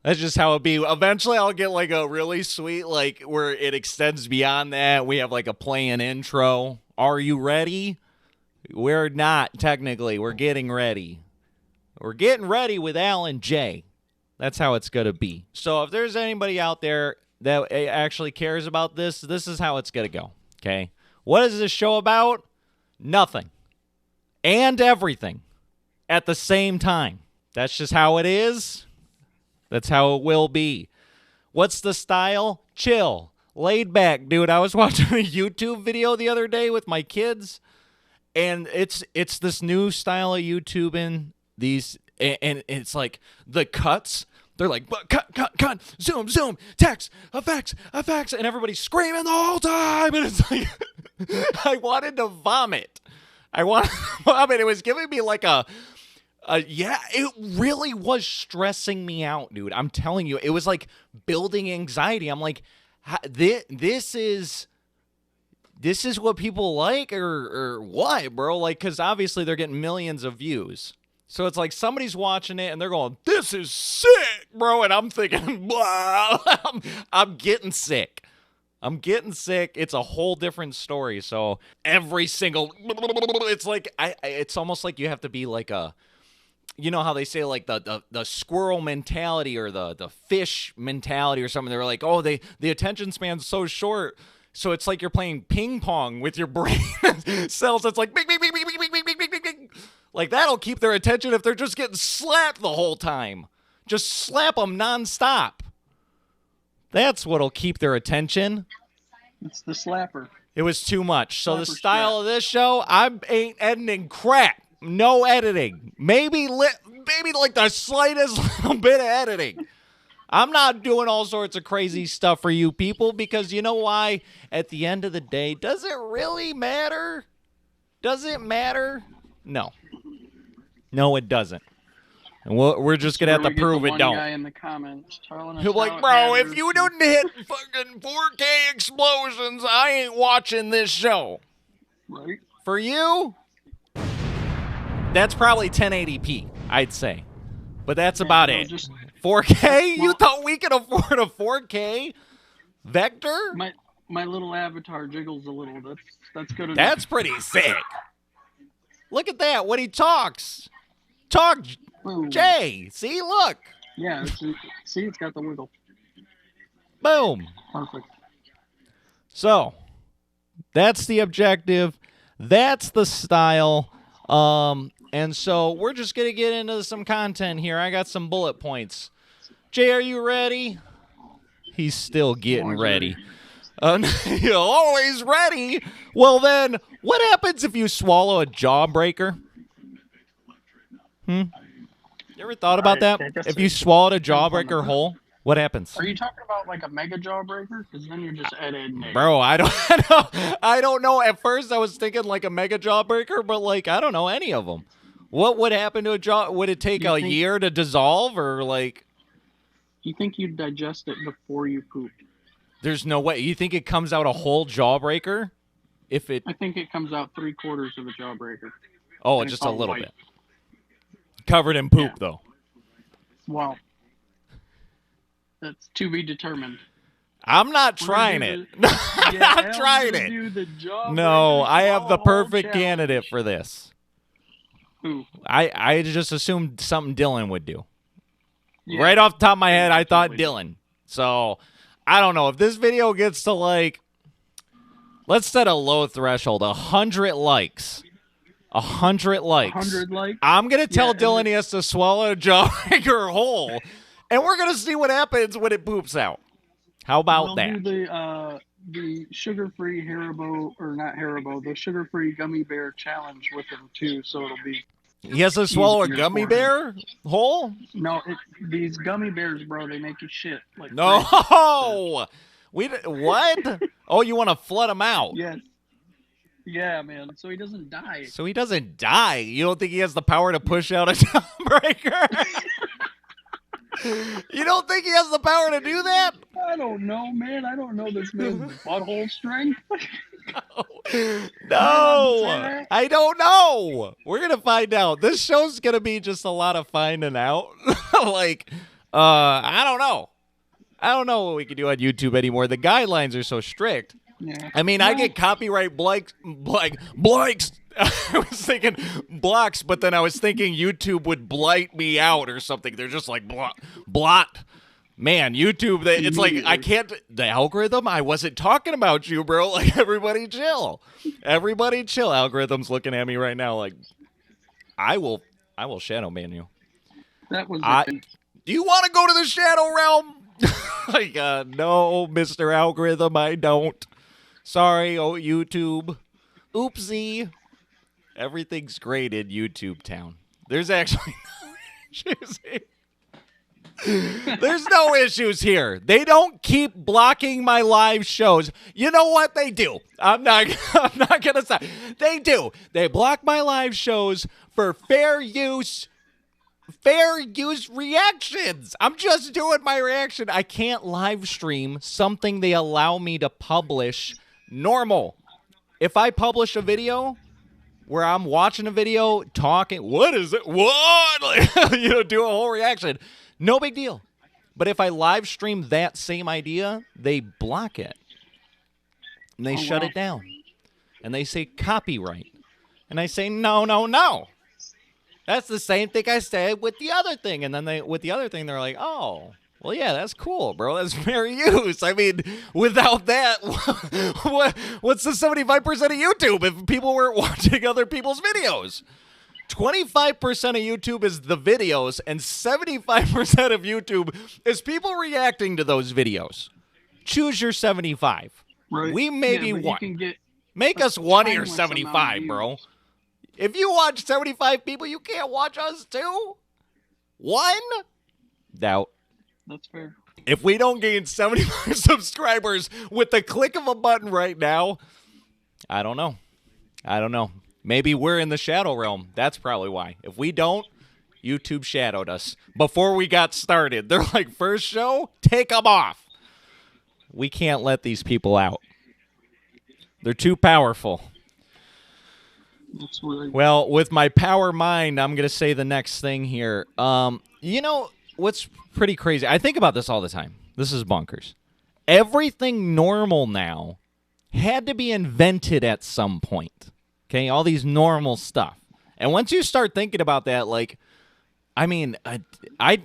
That's just how it be. Eventually, I'll get like a really sweet, like where it extends beyond that. We have like a playing intro. Are you ready? We're not technically. We're getting ready. We're getting ready with Alan J. That's how it's gonna be. So if there's anybody out there that actually cares about this, this is how it's gonna go. Okay. What is this show about? Nothing and everything at the same time. That's just how it is. That's how it will be. What's the style? Chill. Laid back, dude. I was watching a YouTube video the other day with my kids, and it's this new style of YouTubing. These, and it's like the cuts. They're like, cut, zoom, text, effects, and everybody's screaming the whole time. And it's like, I wanted to vomit. I wanted to vomit. It was giving me like yeah, it really was stressing me out, dude. I'm telling you, it was like building anxiety. I'm like, this is what people like or what, bro? Like, because obviously they're getting millions of views. So it's like somebody's watching it and they're going, this is sick, bro. And I'm thinking, I'm getting sick. I'm getting sick. It's a whole different story. So every single, it's like, it's almost like you have to be like a, you know how they say like the squirrel mentality or the fish mentality or something. They're like, oh, the attention span's so short. So it's like you're playing ping pong with your brain cells. It's like, bing, bing, bing, bing, bing, bing, bing, bing, bing, bing. Like that'll keep their attention if they're just getting slapped the whole time. Just slap them nonstop. That's what'll keep their attention. It's the slapper. It was too much. So Slapper the style strap. of this show, I ain't editing crap. No editing. Maybe like the slightest little bit of editing. I'm not doing all sorts of crazy stuff for you people because you know why? At the end of the day, does it really matter? Does it matter? No. No, it doesn't. And we're just going to have to prove it don't. Guy in the comments telling us You're like, bro, if you didn't hit fucking 4K explosions, I ain't watching this show. Right. For you, that's probably 1080p, I'd say. But that's about it. 4K? You thought we could afford a 4K vector? My little avatar jiggles a little. That's good enough. That's pretty sick. Look at that. When he talks. Talk, Boom. Jay. See, look. Yeah, see, it's got the wiggle. Boom. Perfect. So, that's the objective. That's the style. And so we're just going to get into some content here. I got some bullet points. Jay, are you ready? He's still getting ready. You're always ready. Well, then, what happens if you swallow a jawbreaker? You ever thought about that? If you swallowed a jawbreaker whole, what happens? Are you talking about like a mega jawbreaker? Because then you're just editing. Bro, I don't know. At first, I was thinking like a mega jawbreaker, but like I don't know any of them. What would happen to a jaw? Would it take a year to dissolve, or like? You think you'd digest it before you poop? There's no way. You think it comes out a whole jawbreaker? I think it comes out 3/4 of a jawbreaker. Oh, just a little bit. Covered in poop, though. Well, that's to be determined. I'm not trying it. I'm not trying it. No, I have the perfect candidate for this. Who? I just assumed something Dylan would do. Yeah. Right off the top of my head, I thought Dylan. So, I don't know. If this video gets to like, let's set a low threshold, 100 likes. 100 likes. 100 likes? I'm going to tell Dylan he has to swallow a jawbreaker whole, and we're going to see what happens when it poops out. How about that? We'll do the sugar-free Haribo, or not Haribo, the sugar-free gummy bear challenge with him, too, so it'll be... He has to swallow a gummy bear whole? No, these gummy bears, bro, they make you shit. Like no! What? Oh, you want to flood him out? Yes. Yeah, man. So he doesn't die. So he doesn't die? You don't think he has the power to push out a jawbreaker? You don't think he has the power to do that? I don't know, man. I don't know this man's butthole strength. No, I don't know. We're going to find out. This show's going to be just a lot of finding out. Like, I don't know. I don't know what we can do on YouTube anymore. The guidelines are so strict. Yeah. I mean, I get copyright blanks. I was thinking blocks, but then I was thinking YouTube would blight me out or something. They're just like blot. Man, YouTube, it's like I can't. The algorithm. I wasn't talking about you, bro. Like everybody chill. Everybody chill. Algorithm's looking at me right now. Like I will shadow ban you. That was. Do you want to go to the shadow realm? Like, no, Mr. Algorithm, I don't. Sorry, oh, YouTube. Oopsie. Everything's great in YouTube town. There's actually no issues here. There's no issues here. They don't keep blocking my live shows. You know what they do? I'm not gonna say. They do. They block my live shows for fair use reactions. I'm just doing my reaction. I can't live stream something they allow me to publish normal. If I publish a video where I'm watching a video, talking, what is it? What? Like, do a whole reaction. No big deal. But if I live stream that same idea, they block it. And they shut it down. And they say copyright. And I say, no. That's the same thing I said with the other thing. And then with the other thing, they're like, oh, well, yeah, that's cool, bro. That's fair use. I mean, without that, what's the 75% of YouTube if people weren't watching other people's videos? 25% of YouTube is the videos, and 75% of YouTube is people reacting to those videos. Choose your 75. Right. We may be one. Make us one or 75, bro. If you watch 75 people, you can't watch us too? One? Doubt. That's fair. If we don't gain 75 subscribers with the click of a button right now, I don't know. Maybe we're in the shadow realm. That's probably why. If we don't, YouTube shadowed us before we got started. They're like, first show, take them off. We can't let these people out. They're too powerful. That's weird. Well, with my power mind, I'm going to say the next thing here. You know what's pretty crazy? I think about this all the time. This is bonkers. Everything normal now had to be invented at some point. Okay, all these normal stuff. And once you start thinking about that, like, I mean, I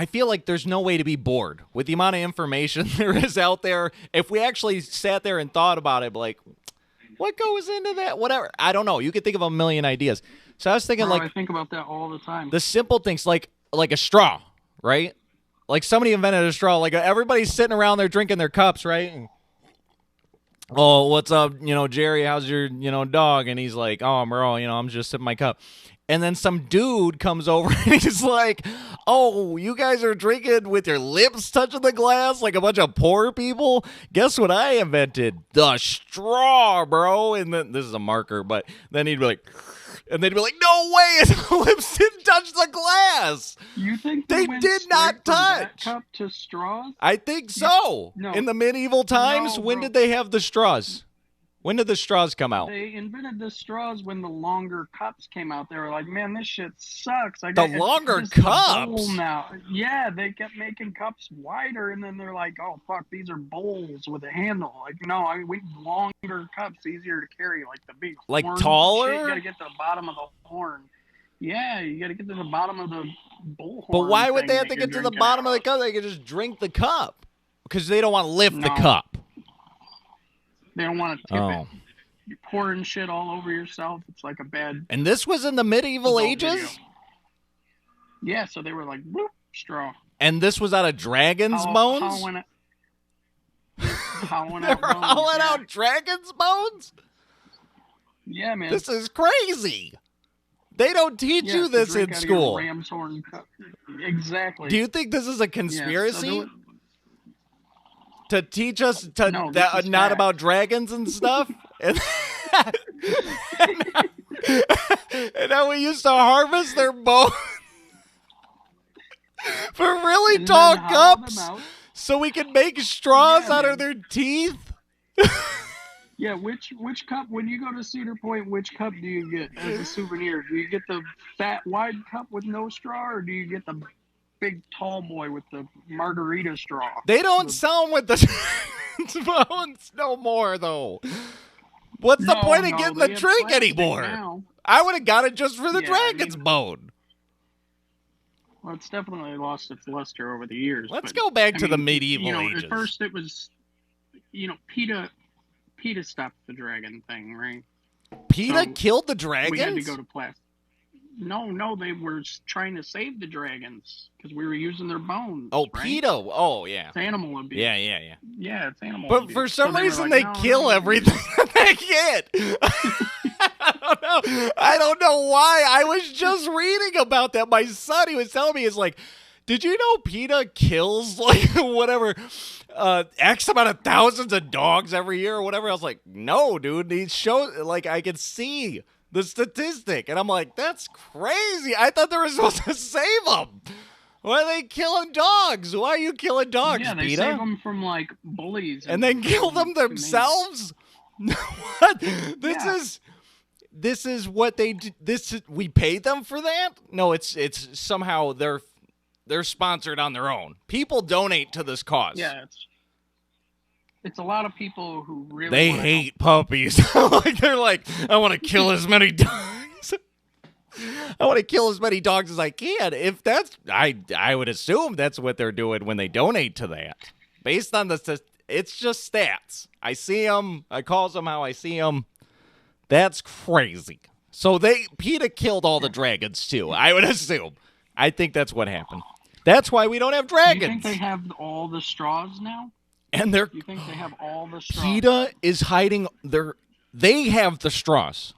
feel like there's no way to be bored with the amount of information there is out there. If we actually sat there and thought about it, like, what goes into that? Whatever. I don't know. You could think of a million ideas. So I was thinking, I think about that all the time. The simple things, like a straw, right? Like somebody invented a straw. Like everybody's sitting around there drinking their cups, right? Oh, what's up? Jerry, how's your, dog? And he's like, oh, bro, I'm just sipping my cup. And then some dude comes over and he's like, oh, you guys are drinking with your lips touching the glass like a bunch of poor people? Guess what I invented? The straw, bro. And then this is a marker, but then he'd be like, and they'd be like, no way, his lips didn't touch the glass. You think they did not touch? That cup to straws? I think so. No. In the medieval times, when did they have the straws? When did the straws come out? They invented the straws when the longer cups came out. They were like, man, this shit sucks. The longer cups? Now. Yeah, they kept making cups wider, and then they're like, oh, fuck, these are bowls with a handle. Like, no, we longer cups, easier to carry, like the big like horn taller? Shit. You got to get to the bottom of the horn. Yeah, you got to get to the bottom of the bull horn. But why would they have to get to the bottom of the cup? They could just drink the cup. Because they don't want to lift the cup. They don't want to tip it. You're pouring shit all over yourself. It's like a bad... And this was in the medieval ages? Video. Yeah, so they were like, whoop, straw. And this was out of dragon's bones? Howling out dragon's bones? Yeah, man. This is crazy. They don't teach you this in school. Ram's horn cup. Exactly. Do you think this is a conspiracy? Yeah, to teach us not fact. about dragons and stuff? and then we used to harvest their bones for really tall cups so we could make straws out of their teeth? Yeah, which cup, when you go to Cedar Point, which cup do you get as a souvenir? Do you get the fat, wide cup with no straw, or do you get the big tall boy with the margarita straw. They don't sell them with the bones no more, though. What's the point of getting the drink anymore? Now. I would have got it just for the dragon's bone. Well, it's definitely lost its luster over the years. Let's go back to the medieval ages. At first it was, PETA stopped the dragon thing, right? PETA killed the dragons? We had to go to plastic. No, they were trying to save the dragons because we were using their bones. Oh, right? PETA. Oh, yeah. It's animal abuse. Yeah. Yeah, it's animal abuse. But for some reason, they kill everything they get. I don't know why. I was just reading about that. My son, he was telling me, it's like, did you know PETA kills, like, whatever, X amount of thousands of dogs every year or whatever? I was like, no, dude. He shows, like, I can see the statistic. And I'm like, that's crazy. I thought they were supposed to save them. Why are they killing dogs? Why are you killing dogs, PETA? Yeah, they save them from, like, bullies. And then kill them themselves? What? This is what they do. We paid them for that? No, it's somehow they're sponsored on their own. People donate to this cause. Yeah, it's a lot of people who really they hate puppies. Like they're like, I want to kill as many dogs. I want to kill as many dogs as I can. If that's, I would assume that's what they're doing when they donate to that. Based on it's just stats. I see them. I calls them how I see them. That's crazy. So PETA killed all the dragons too. I would assume. I think that's what happened. That's why we don't have dragons. Do you think they have all the straws now? And you think they have all the straws? PETA is hiding they have the straws.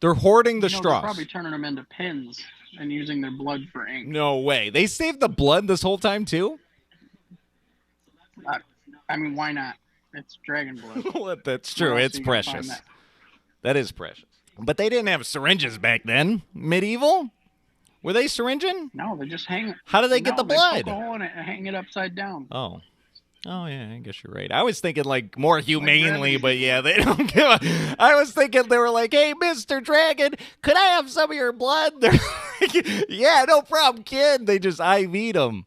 They're hoarding the straws. They're probably turning them into pins and using their blood for ink. No way. They saved the blood this whole time too? I mean, why not? It's dragon blood. Well, that's true. It's precious. That is precious. But they didn't have syringes back then. Medieval? Were they syringing? No, they just hang it. How do they get the blood? They poke a hole in it and hang it upside down. Oh, yeah, I guess you're right. I was thinking, like, more humanely, but yeah, they don't give a... I was thinking they were like, hey, Mr. Dragon, could I have some of your blood? They're like, yeah, no problem, kid. They just IV'd him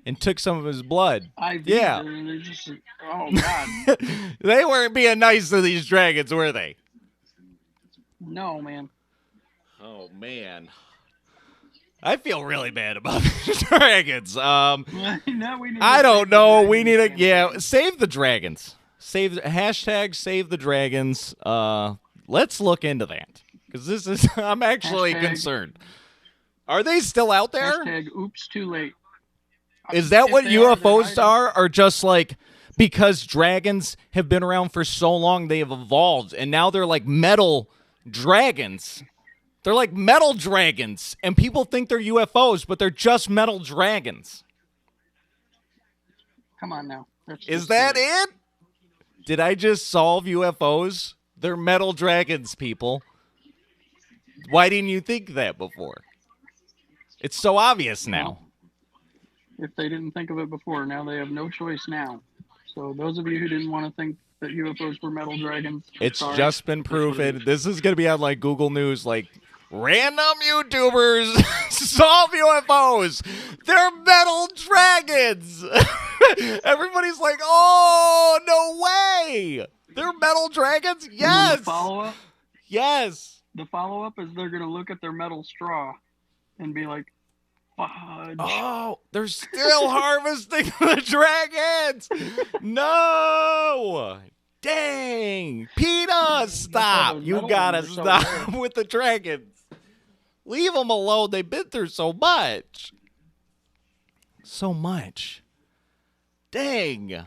and took some of his blood. Yeah. They're just, oh, God. They weren't being nice to these dragons, were they? No, man. Oh, man. I feel really bad about the dragons. I don't know. We need to, save the dragons. Hashtag save the dragons. Let's look into that. Because I'm actually concerned. Are they still out there? Hashtag oops, too late. Is that what UFOs are? Or just like, because dragons have been around for so long, they have evolved. And now they're like metal dragons. They're like metal dragons, and people think they're UFOs, but they're just metal dragons. Come on now. Is that it? Did I just solve UFOs? They're metal dragons, people. Why didn't you think that before? It's so obvious now. If they didn't think of it before, now they have no choice now. So those of you who didn't want to think that UFOs were metal dragons, it's just been proven. This is going to be on like Google News, like, random YouTubers solve UFOs. They're metal dragons. Everybody's like, oh, no way. They're metal dragons? Yes. The follow-up? Yes. The follow-up is they're going to look at their metal straw and be like, fudge. Oh, they're still harvesting the dragons. No. Dang. PETA, stop. You got to stop with the dragons. Leave them alone. They've been through so much. So much. Dang.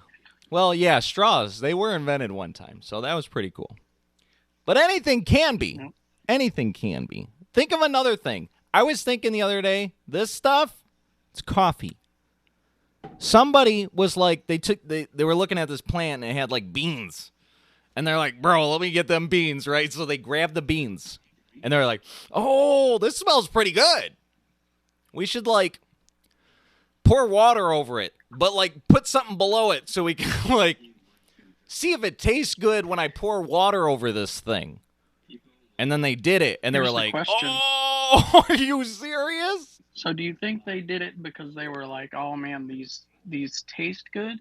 Well, yeah, straws. They were invented one time, so that was pretty cool. But anything can be. Yep. Anything can be. Think of another thing. I was thinking the other day, this stuff, it's coffee. Somebody was like, they were looking at this plant and it had like beans. And they're like, bro, let me get them beans, right? So they grabbed the beans. And they're like, oh, this smells pretty good. We should, like, pour water over it. But, like, put something below it so we can, like, see if it tastes good when I pour water over this thing. And then they did it. And they were like, oh, are you serious? So do you think they did it because they were like, oh man, these taste good,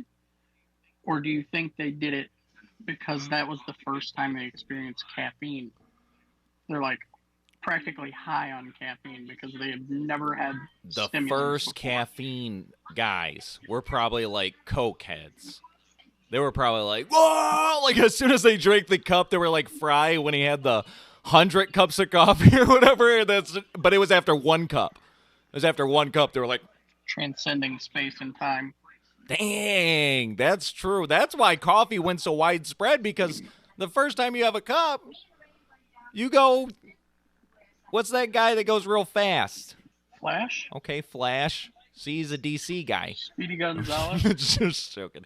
or do you think they did it because that was the first time they experienced caffeine? They're like practically high on caffeine because they had never had The stimulants first before. caffeine guys were probably like Coke heads. They were probably like, whoa! Like as soon as they drank the cup, they were like Fry when he had the 100 cups of coffee or whatever. But it was after one cup. It was after one cup. They were like, Transcending space and time. dang, that's true. That's why coffee went so widespread because the first time you have a cup, you go, what's that guy that goes real fast? Flash? Okay, Flash. See, he's a DC guy. Speedy Gonzalez? Just joking.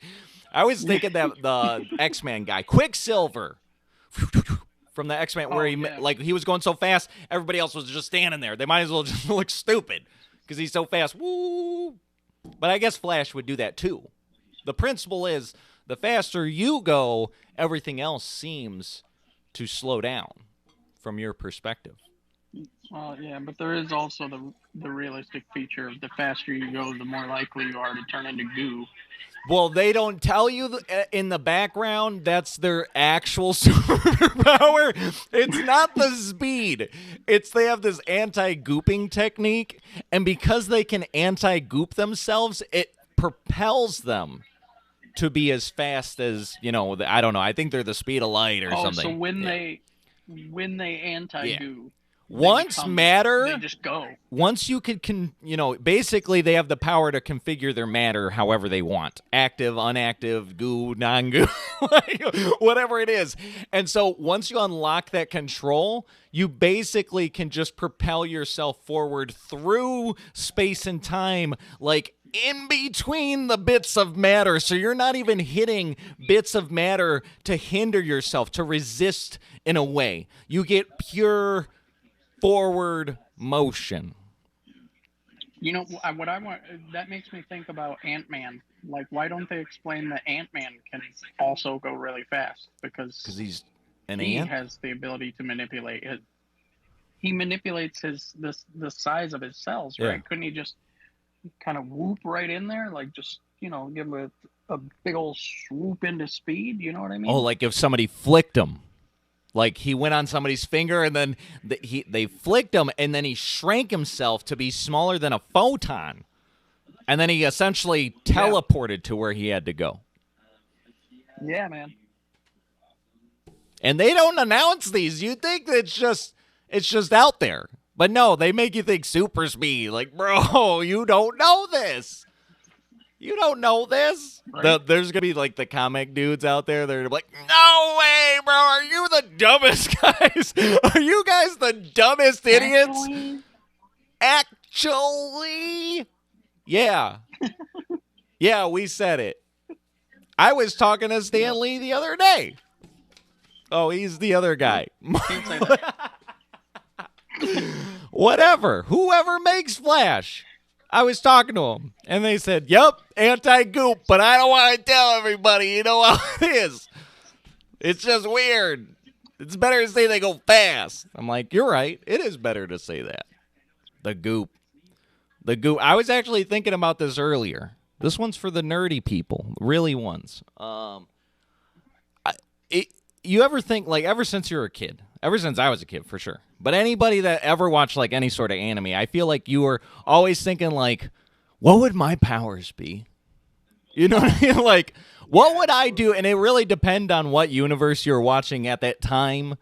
I was thinking that the X-Men guy, Quicksilver, from the X-Men, where he was going so fast, everybody else was just standing there. They might as well just look stupid because he's so fast. Woo! But I guess Flash would do that too. The principle is the faster you go, everything else seems to slow down from your perspective. Well, yeah, but there is also the realistic feature of the faster you go, the more likely you are to turn into goo. Well, they don't tell you in the background that's their actual superpower. It's not the speed. They have this anti-gooping technique, and because they can anti-goop themselves, it propels them to be as fast as, I don't know. I think they're the speed of light or something. So when they anti-goo, once matter, they just go. Once you can, basically they have the power to configure their matter however they want. Active, unactive, goo, non-goo, whatever it is. And so once you unlock that control, you basically can just propel yourself forward through space and time, like in between the bits of matter. So you're not even hitting bits of matter to hinder yourself, to resist in a way. You get pure forward motion. You know what I want? That makes me think about Ant-Man. Like, why don't they explain that Ant-Man can also go really fast? Because he's an he ant? has the ability to manipulate it. He manipulates the size of his cells, right? Yeah. Couldn't he just kind of whoop right in there, like just give him a big old swoop into speed? You know what I mean? Oh, like if somebody flicked him. Like he went on somebody's finger and then they flicked him and then he shrank himself to be smaller than a photon. And then he essentially teleported to where he had to go. Yeah, man. And they don't announce these. You think it's just out there. But no, they make you think super speed. Like, bro, you don't know this. You don't know this? Right. There's going to be like the comic dudes out there. They're like, no way, bro. Are you the dumbest guys? Are you guys the dumbest idiots? Actually? Yeah. Yeah, we said it. I was talking to Stan Lee the other day. Oh, he's the other guy. Whatever. Whoever makes Flash. I was talking to them, and they said, yup, anti-goop, but I don't want to tell everybody. You know how it is. It's just weird. It's better to say they go fast. I'm like, you're right. It is better to say that. The goop. I was actually thinking about this earlier. This one's for the nerdy people, really ones. You ever think, like, ever since you're a kid, ever since I was a kid, for sure, but anybody that ever watched, like, any sort of anime, I feel like you were always thinking, like, what would my powers be? You know what I mean? Like, what would I do? And it really depend on what universe you're watching at that time.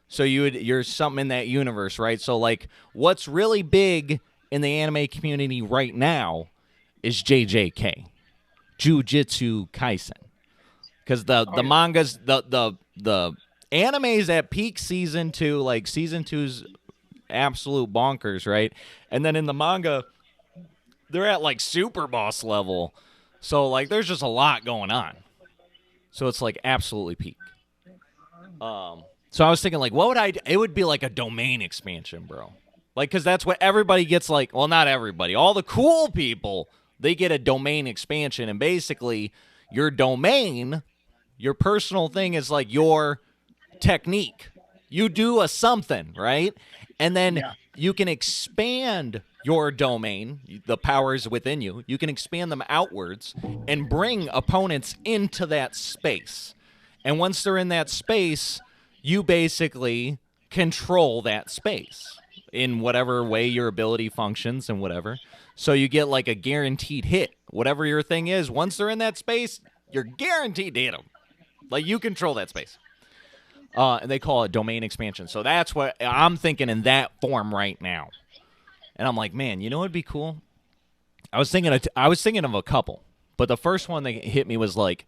So you're something in that universe, right? So, like, what's really big in the anime community right now is JJK, Jujutsu Kaisen. Because the mangas, the anime's at peak season 2, like season 2's absolute bonkers, right? And then in the manga, they're at like super boss level. So like there's just a lot going on. So it's like absolutely peak. So I was thinking like, what would I do? It would be like a domain expansion, bro. Like, because that's what everybody gets, like, well, not everybody. All the cool people, they get a domain expansion. And basically, your domain, your personal thing is like your technique. You do a something, right? And then you can expand your domain, the powers within you, you can expand them outwards and bring opponents into that space. And once they're in that space, you basically control that space in whatever way your ability functions and whatever. So you get like a guaranteed hit. Whatever your thing is, once they're in that space, you're guaranteed to hit them. Like, you control that space. And they call it domain expansion. So that's what I'm thinking in that form right now. And I'm like, man, you know what'd be cool? I was thinking of a couple, but the first one that hit me was like,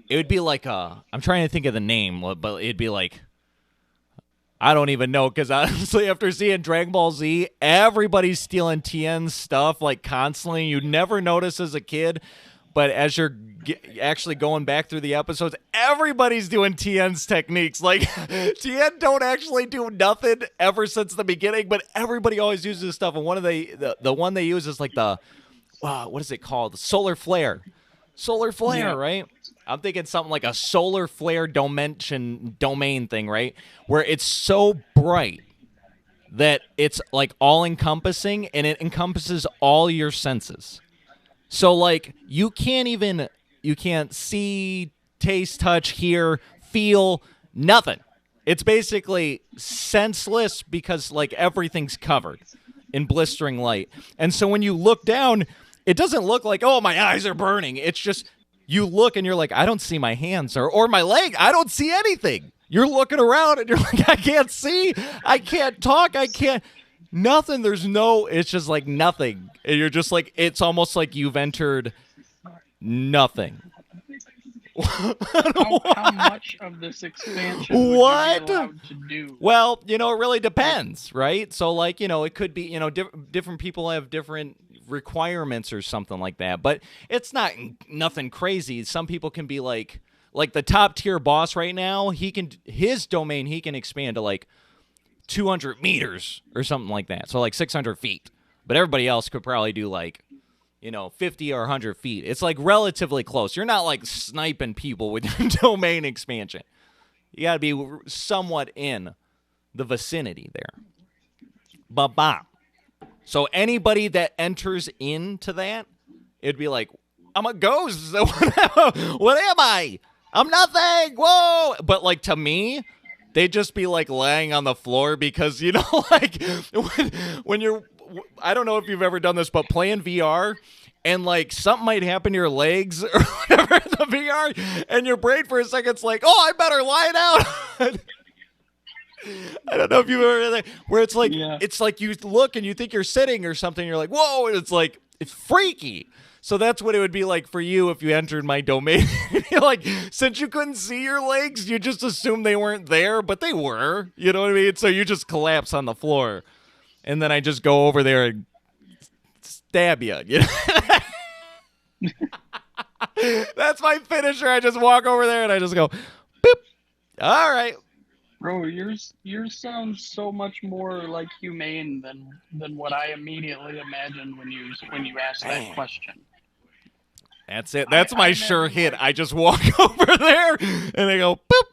it would be like I'm trying to think of the name, but it'd be like, I don't even know, because honestly, after seeing Dragon Ball Z, everybody's stealing Tien's stuff like constantly. You never notice as a kid, but as you're actually going back through the episodes, everybody's doing Tien's techniques. Like, Tien don't actually do nothing ever since the beginning, but everybody always uses this stuff. And one of the one they use is like the, what is it called? The solar flare. Solar flare, Yeah. right? I'm thinking something like a solar flare domain thing, right? Where it's so bright that it's like all encompassing, and it encompasses all your senses. So like you can't see, taste, touch, hear, feel, nothing. It's basically senseless because like everything's covered in blistering light. And so when you look down, it doesn't look like, oh, my eyes are burning. It's just, you look and you're like, I don't see my hands or my leg. I don't see anything. You're looking around and you're like, I can't see. I can't talk. I can't. Nothing. It's just like nothing. And you're just like, it's almost like you've entered nothing. How much of this expansion would you be allowed to do? Well, it really depends, right? So, like, it could be, different people have different requirements or something like that. But it's nothing crazy. Some people can be like the top tier boss right now. His domain he can expand to like 200 meters or something like that. So like 600 feet. But everybody else could probably do like 50 or 100 feet. It's like relatively close. You're not like sniping people with domain expansion. You got to be somewhat in the vicinity there. Ba-ba. So anybody that enters into that, it'd be like, I'm a ghost. What am I? I'm nothing. Whoa. But like to me, they'd just be like laying on the floor because, like when you're, I don't know if you've ever done this, but playing VR and like something might happen to your legs or whatever in the VR, and your brain for a second's like, oh, I better lie down. I don't know if you've ever that where it's like It's like you look and you think you're sitting or something. You're like, whoa, and it's freaky. So that's what it would be like for you if you entered my domain. Like, since you couldn't see your legs, you just assumed they weren't there, but they were. You know what I mean? So you just collapse on the floor. And then I just go over there and stab you. That's my finisher. I just walk over there and I just go, boop. All right. Bro, yours sounds so much more like humane than what I immediately imagined when you asked that question. That's it. That's my sure hit. I just walk over there and I go, boop.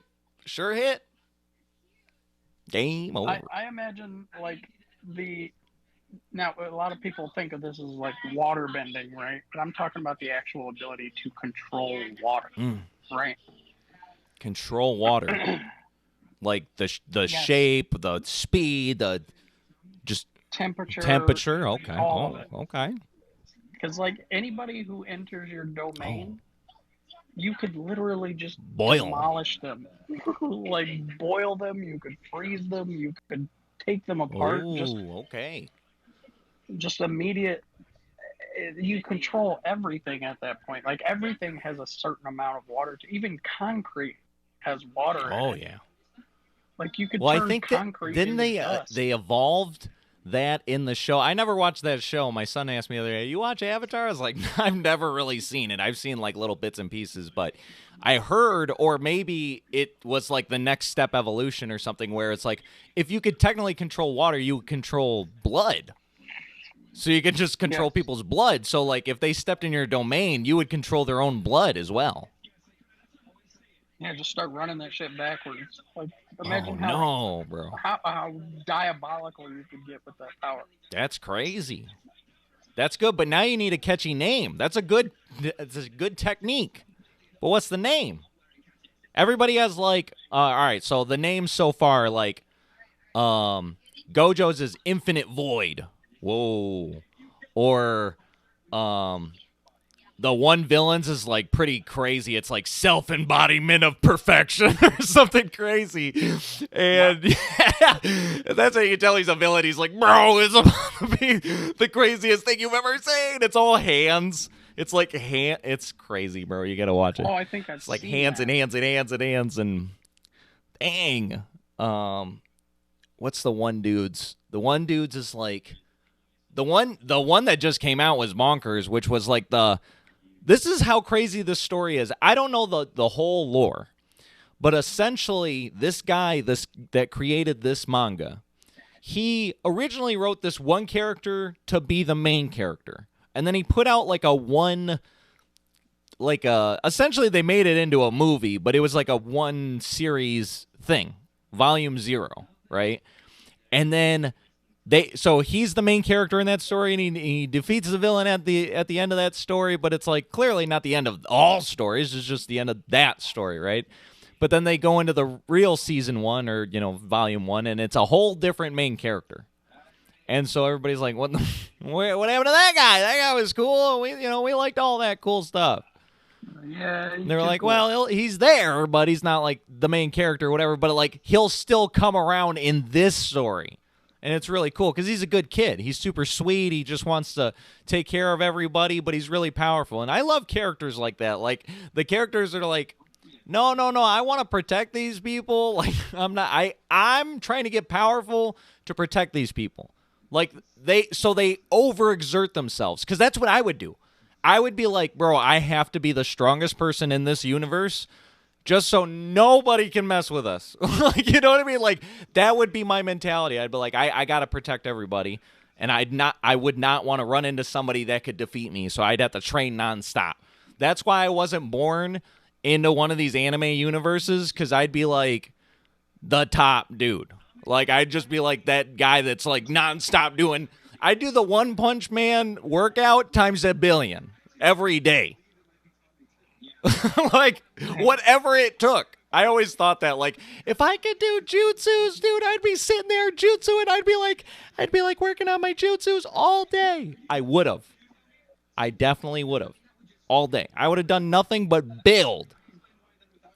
Sure hit. Game over. I imagine like now a lot of people think of this as like water bending, right? But I'm talking about the actual ability to control water, right? Control water. Like the shape, the speed, the just temperature. Okay. Okay. Because like anybody who enters your domain, you could literally just demolish them. Like boil them. You could freeze them. You could take them apart. Just immediate. You control everything at that point. Like everything has a certain amount of water. Even concrete has water. In it. Yeah. Like you could turn concrete didn't into dust. They evolved that in the show. I never watched that show. My son asked me the other day, you watch Avatar? I was like, I've never really seen it. I've seen like little bits and pieces, but I heard, or maybe it was like the next step evolution or something where it's like, if you could technically control water, you would control blood. So you could just control people's blood. So like if they stepped in your domain, you would control their own blood as well. Yeah, just start running that shit backwards. Like, Oh imagine no, bro. how diabolical you could get with that power. That's crazy. That's good, but now you need a catchy name. It's a good technique. But what's the name? Everybody has like all right, so the names so far like Gojo's is Infinite Void. Whoa. Or the one villains is like pretty crazy. It's like self-embodiment of perfection or something crazy. And yeah, that's how you can tell he's a villain. He's like, bro, it's about to be the craziest thing you've ever seen. It's all hands. It's like it's crazy, bro. You gotta watch it. Oh, I think I've It's like seen hands that. and hands and hands and hands and dang. What's the one dude's? The one dude's is like the one that just came out was Bonkers, which was like this is how crazy this story is. I don't know the whole lore, but essentially this guy that created this manga, he originally wrote this one character to be the main character. And then he put out essentially they made it into a movie, but it was like a one series thing, volume 0, right? And then so he's the main character in that story, and he defeats the villain at the end of that story, but it's like clearly not the end of all stories, it's just the end of that story, right? But then they go into the real season 1 or volume 1, and it's a whole different main character. And so everybody's like, what happened to that guy? That guy was cool. We liked all that cool stuff. Yeah. And they were like, well, he's there, but he's not like the main character or whatever, but like he'll still come around in this story. And it's really cool because he's a good kid. He's super sweet. He just wants to take care of everybody, but he's really powerful. And I love characters like that. Like the characters are like, no, I want to protect these people. Like I'm trying to get powerful to protect these people. Like they overexert themselves, because that's what I would do. I would be like, bro, I have to be the strongest person in this universe just so nobody can mess with us. Like, you know what I mean? Like, that would be my mentality. I'd be like, I got to protect everybody, and I would not want to run into somebody that could defeat me, so I'd have to train nonstop. That's why I wasn't born into one of these anime universes, because I'd be like the top dude. Like, I'd just be like that guy that's like nonstop doing. I do the One Punch Man workout times a billion every day. Like, whatever it took. I always thought that, like, if I could do jutsus, dude, I'd be sitting there jutsu, and I'd be like working on my jutsus all day. I would have. I definitely would have. All day. I would have done nothing but build.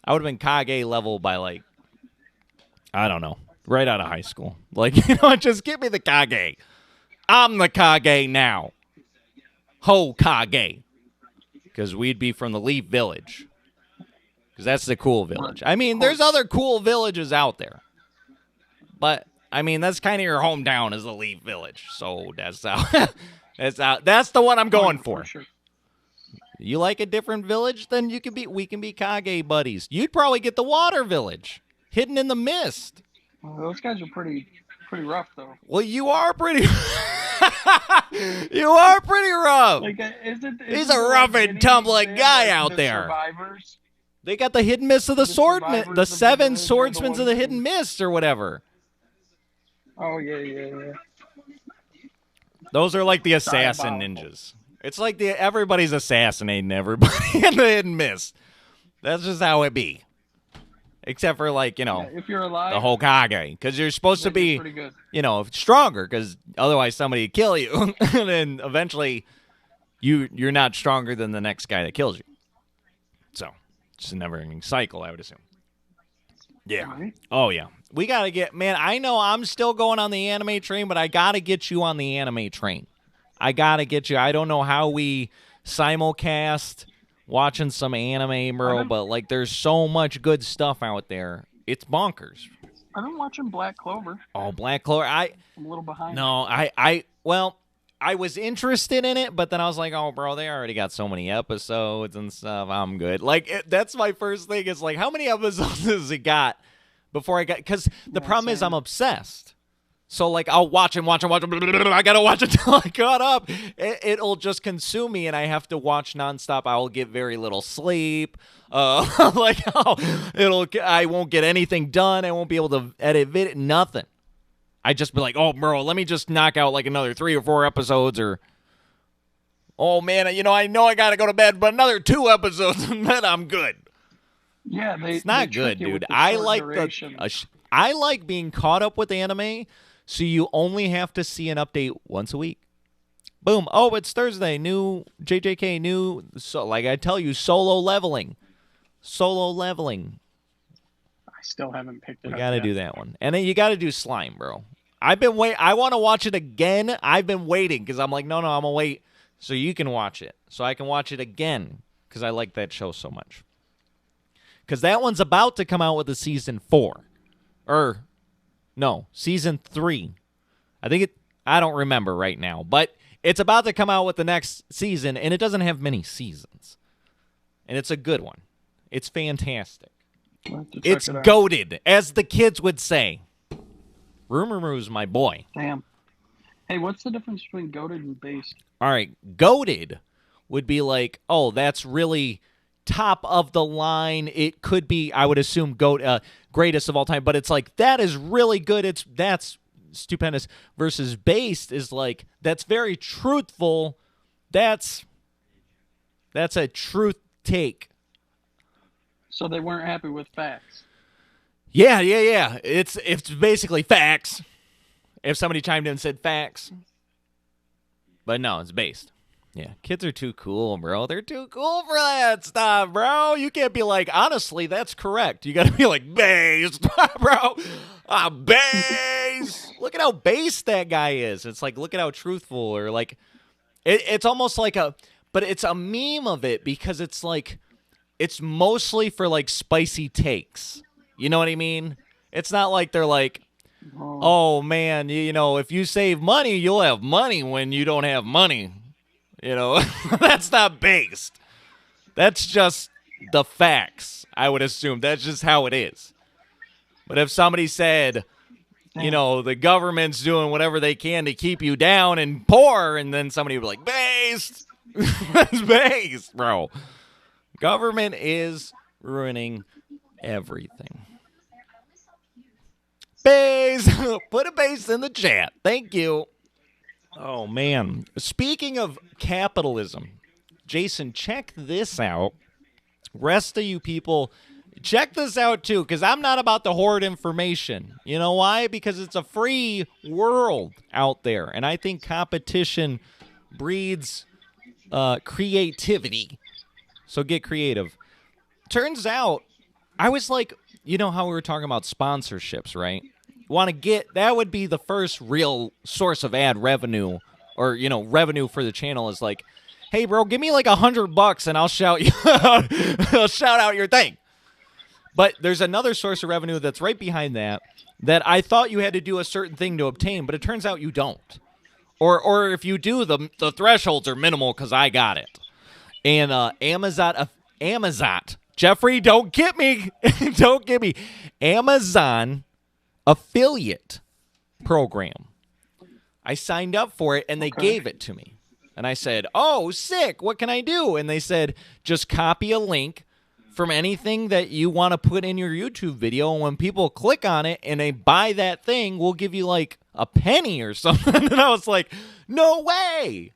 I would have been Kage level by, like, I don't know, right out of high school. Like, just give me the Kage. I'm the Kage now. Hokage. Because we'd be from the Leaf Village. Because that's the cool village. I mean, there's other cool villages out there. But, I mean, that's kind of your hometown is the Leaf Village. So that's that's the one I'm going for. Sure. You like a different village? Then we can be Kage buddies. You'd probably get the Water Village. Hidden in the mist. Well, those guys are pretty rough, though. Well, you are pretty... You are pretty rough. Like, He's a rough and tumbling guy out there. Survivors? They got the hidden mist of the swordman, the 7 swordsmen of the hidden mist or whatever. Oh, yeah. Those are like the assassin ninjas. It's like everybody's assassinating everybody in the hidden mist. That's just how it be. Except for, like, if you're alive, the Hokage. Because you're supposed to be, pretty good. Stronger. Because otherwise somebody would kill you. And then eventually you're not stronger than the next guy that kills you. So, it's a never-ending cycle, I would assume. Yeah. Right. Oh, yeah. We got to get... Man, I know I'm still going on the anime train, but I got to get you on the anime train. I got to get you. I don't know how we simulcast... watching some anime, bro, but, like, there's so much good stuff out there. It's bonkers. I've been watching Black Clover. Oh, Black Clover. I'm a little behind. No, I was interested in it, but then I was like, oh, bro, they already got so many episodes and stuff. I'm good. Like, that's my first thing is, like, how many episodes has it got before I got... Because the problem is I'm obsessed. So, like, I'll watch and watch and watch. I got to watch it until I caught up. It'll just consume me, and I have to watch nonstop. I will get very little sleep. Like, I won't get anything done. I won't be able to edit video, nothing. I just be like, oh, bro, let me just knock out, like, another 3 or 4 episodes, or, oh, man, I know I got to go to bed, but another 2 episodes, and then I'm good. Yeah, it's not good, dude. I like being caught up with anime. So you only have to see an update once a week. Boom. Oh, it's Thursday. New JJK. New. So, like I tell you, solo leveling. Solo leveling. I still haven't picked it up. We got to do that one. And then you got to do slime, bro. I want to watch it again. I've been waiting because I'm like, no, I'm going to wait so you can watch it. So I can watch it again because I like that show so much. Because that one's about to come out with a season 4. No, season 3. I don't remember right now, but it's about to come out with the next season, and it doesn't have many seasons. And it's a good one. It's fantastic. It's goated, as the kids would say. Rumoroo's my boy. Damn. Hey, what's the difference between goated and based? All right, goated would be like, oh, that's really top of the line. It could be, I would assume, greatest of all time, but it's like, that is really good. That's stupendous. Versus based is like, that's very truthful. That's a truth take. So they weren't happy with facts. Yeah. It's basically facts. If somebody chimed in and said facts. But no, it's based. Yeah, kids are too cool, bro. They're too cool for that stuff, bro. You can't be like, honestly, that's correct. You got to be like, based, bro. Based. Look at how based that guy is. It's like, look at how truthful, or like, it's almost like but it's a meme of it because it's like, it's mostly for like spicy takes. You know what I mean? It's not like they're like, oh man, if you save money, you'll have money when you don't have money. That's not based. That's just the facts, I would assume. That's just how it is. But if somebody said, the government's doing whatever they can to keep you down and poor, and then somebody would be like, based. That's based, bro. Government is ruining everything. Based. Put a base in the chat. Thank you. Oh, man. Speaking of capitalism, Jason, check this out. Rest of you people, check this out, too, because I'm not about to hoard information. You know why? Because it's a free world out there, and I think competition breeds creativity. So get creative. Turns out, I was like, how we were talking about sponsorships, right? That would be the first real source of ad revenue, or revenue for the channel, is like, hey bro, give me like $100 and I'll shout you I'll shout out your thing. But there's another source of revenue that's right behind that I thought you had to do a certain thing to obtain, but it turns out you don't. Or if you do, the thresholds are minimal because I got it. And Amazon, Jeffrey, don't get me. Don't get me. Amazon affiliate program. I signed up for it, and they gave it to me. And I said, oh, sick, what can I do? And they said, just copy a link from anything that you want to put in your YouTube video, and when people click on it and they buy that thing, we'll give you like a penny or something. And I was like, no way.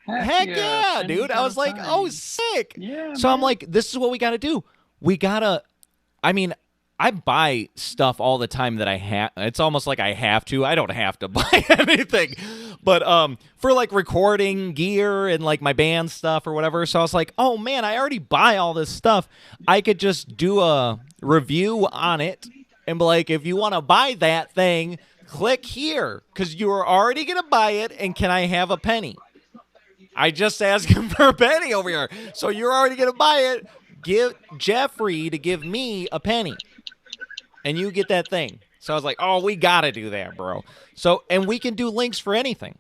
Heck yeah, dude. I was like, oh, sick. Yeah, so man. I'm like, this is what we got to do. I buy stuff all the time that I have. It's almost like I have to. I don't have to buy anything. But for like recording gear and like my band stuff or whatever. So I was like, oh man, I already buy all this stuff. I could just do a review on it and be like, if you want to buy that thing, click here because you are already going to buy it. And can I have a penny? I just asked him for a penny over here. So you're already going to buy it. Give Jeffrey to give me a penny. And you get that thing. So I was like, oh, we got to do that, bro. So, and we can do links for anything.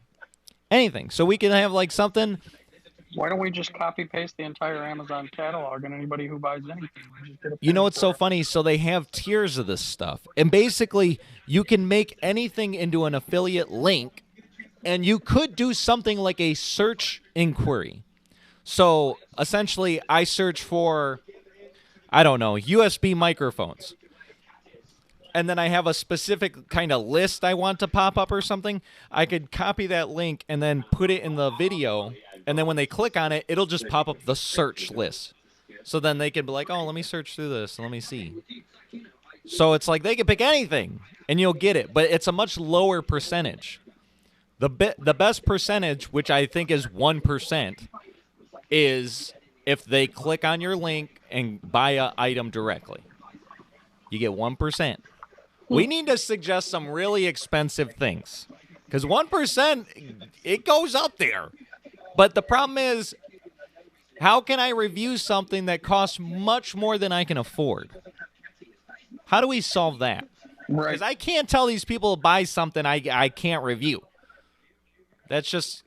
Anything. So we can have like something, Why don't we just copy paste the entire Amazon catalog and anybody who buys anything, we just get a You know penny what's for so it? funny? So they have tiers of this stuff. And basically, you can make anything into an affiliate link, and you could do something like a search inquiry. So essentially, I search for, I don't know, USB microphones. And then I have a specific kind of list I want to pop up or something. I could copy that link and then put it in the video. And then when they click on it, it'll just pop up the search list. So then they can be like, oh, let me search through this and let me see. So it's like they can pick anything and you'll get it, but it's a much lower percentage. The best percentage, which I think is 1%, is if they click on your link and buy an item directly. You get 1%. We need to suggest some really expensive things because 1%, it goes up there. But the problem is, how can I review something that costs much more than I can afford? How do we solve that? Right. Because I can't tell these people to buy something I can't review. That's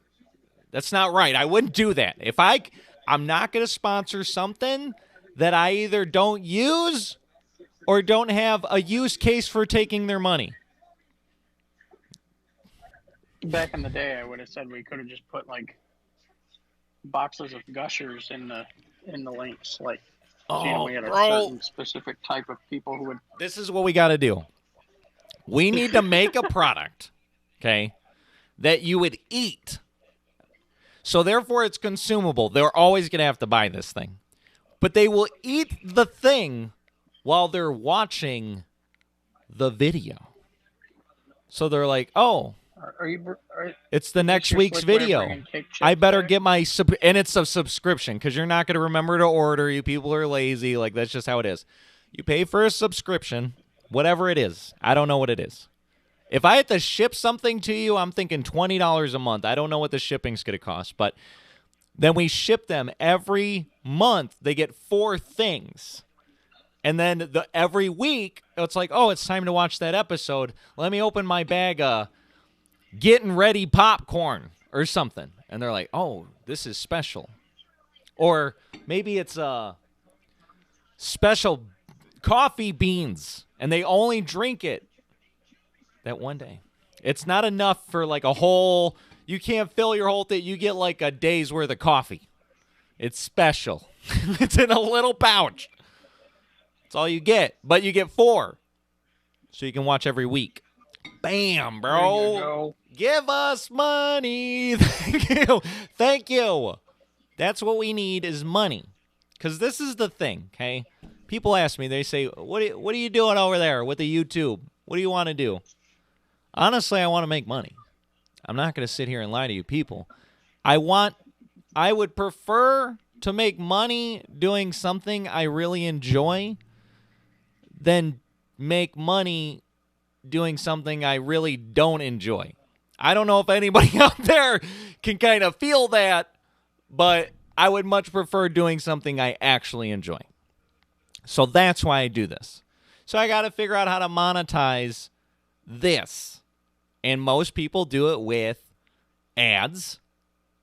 not right. I wouldn't do that. If I'm not going to sponsor something that I either don't use or don't have a use case for taking their money. Back in the day, I would have said we could have just put like boxes of gushers in the links, like Oh, we had a bro. certain specific type of people who would. This is what we got to do. We need to make a product, okay, that you would eat. So therefore it's consumable. They're always going to have to buy this thing. But they will eat the thing while they're watching the video. So they're like, oh, it's the next week's video. I better get my, and it's a subscription because you're not going to remember to order. You people are lazy. Like, that's just how it is. You pay for a subscription, whatever it is. I don't know what it is. If I had to ship something to you, I'm thinking $20 a month. I don't know what the shipping's going to cost, but then we ship them every month. They get 4 things. And then every week, it's like, oh, it's time to watch that episode. Let me open my bag of getting ready popcorn or something. And they're like, oh, this is special. Or maybe it's special coffee beans, and they only drink it that one day. It's not enough for like a whole, you can't fill your whole thing. You get like a day's worth of coffee. It's special. It's in a little pouch. That's all you get, but you get 4, so you can watch every week. Bam, bro. Give us money. Thank you. Thank you. That's what we need is money, because this is the thing, okay? People ask me, they say, what are you doing over there with the YouTube? What do you want to do? Honestly, I want to make money. I'm not going to sit here and lie to you people. I would prefer to make money doing something I really enjoy than make money doing something I really don't enjoy. I don't know if anybody out there can kind of feel that, but I would much prefer doing something I actually enjoy. So that's why I do this. So I got to figure out how to monetize this. And most people do it with ads,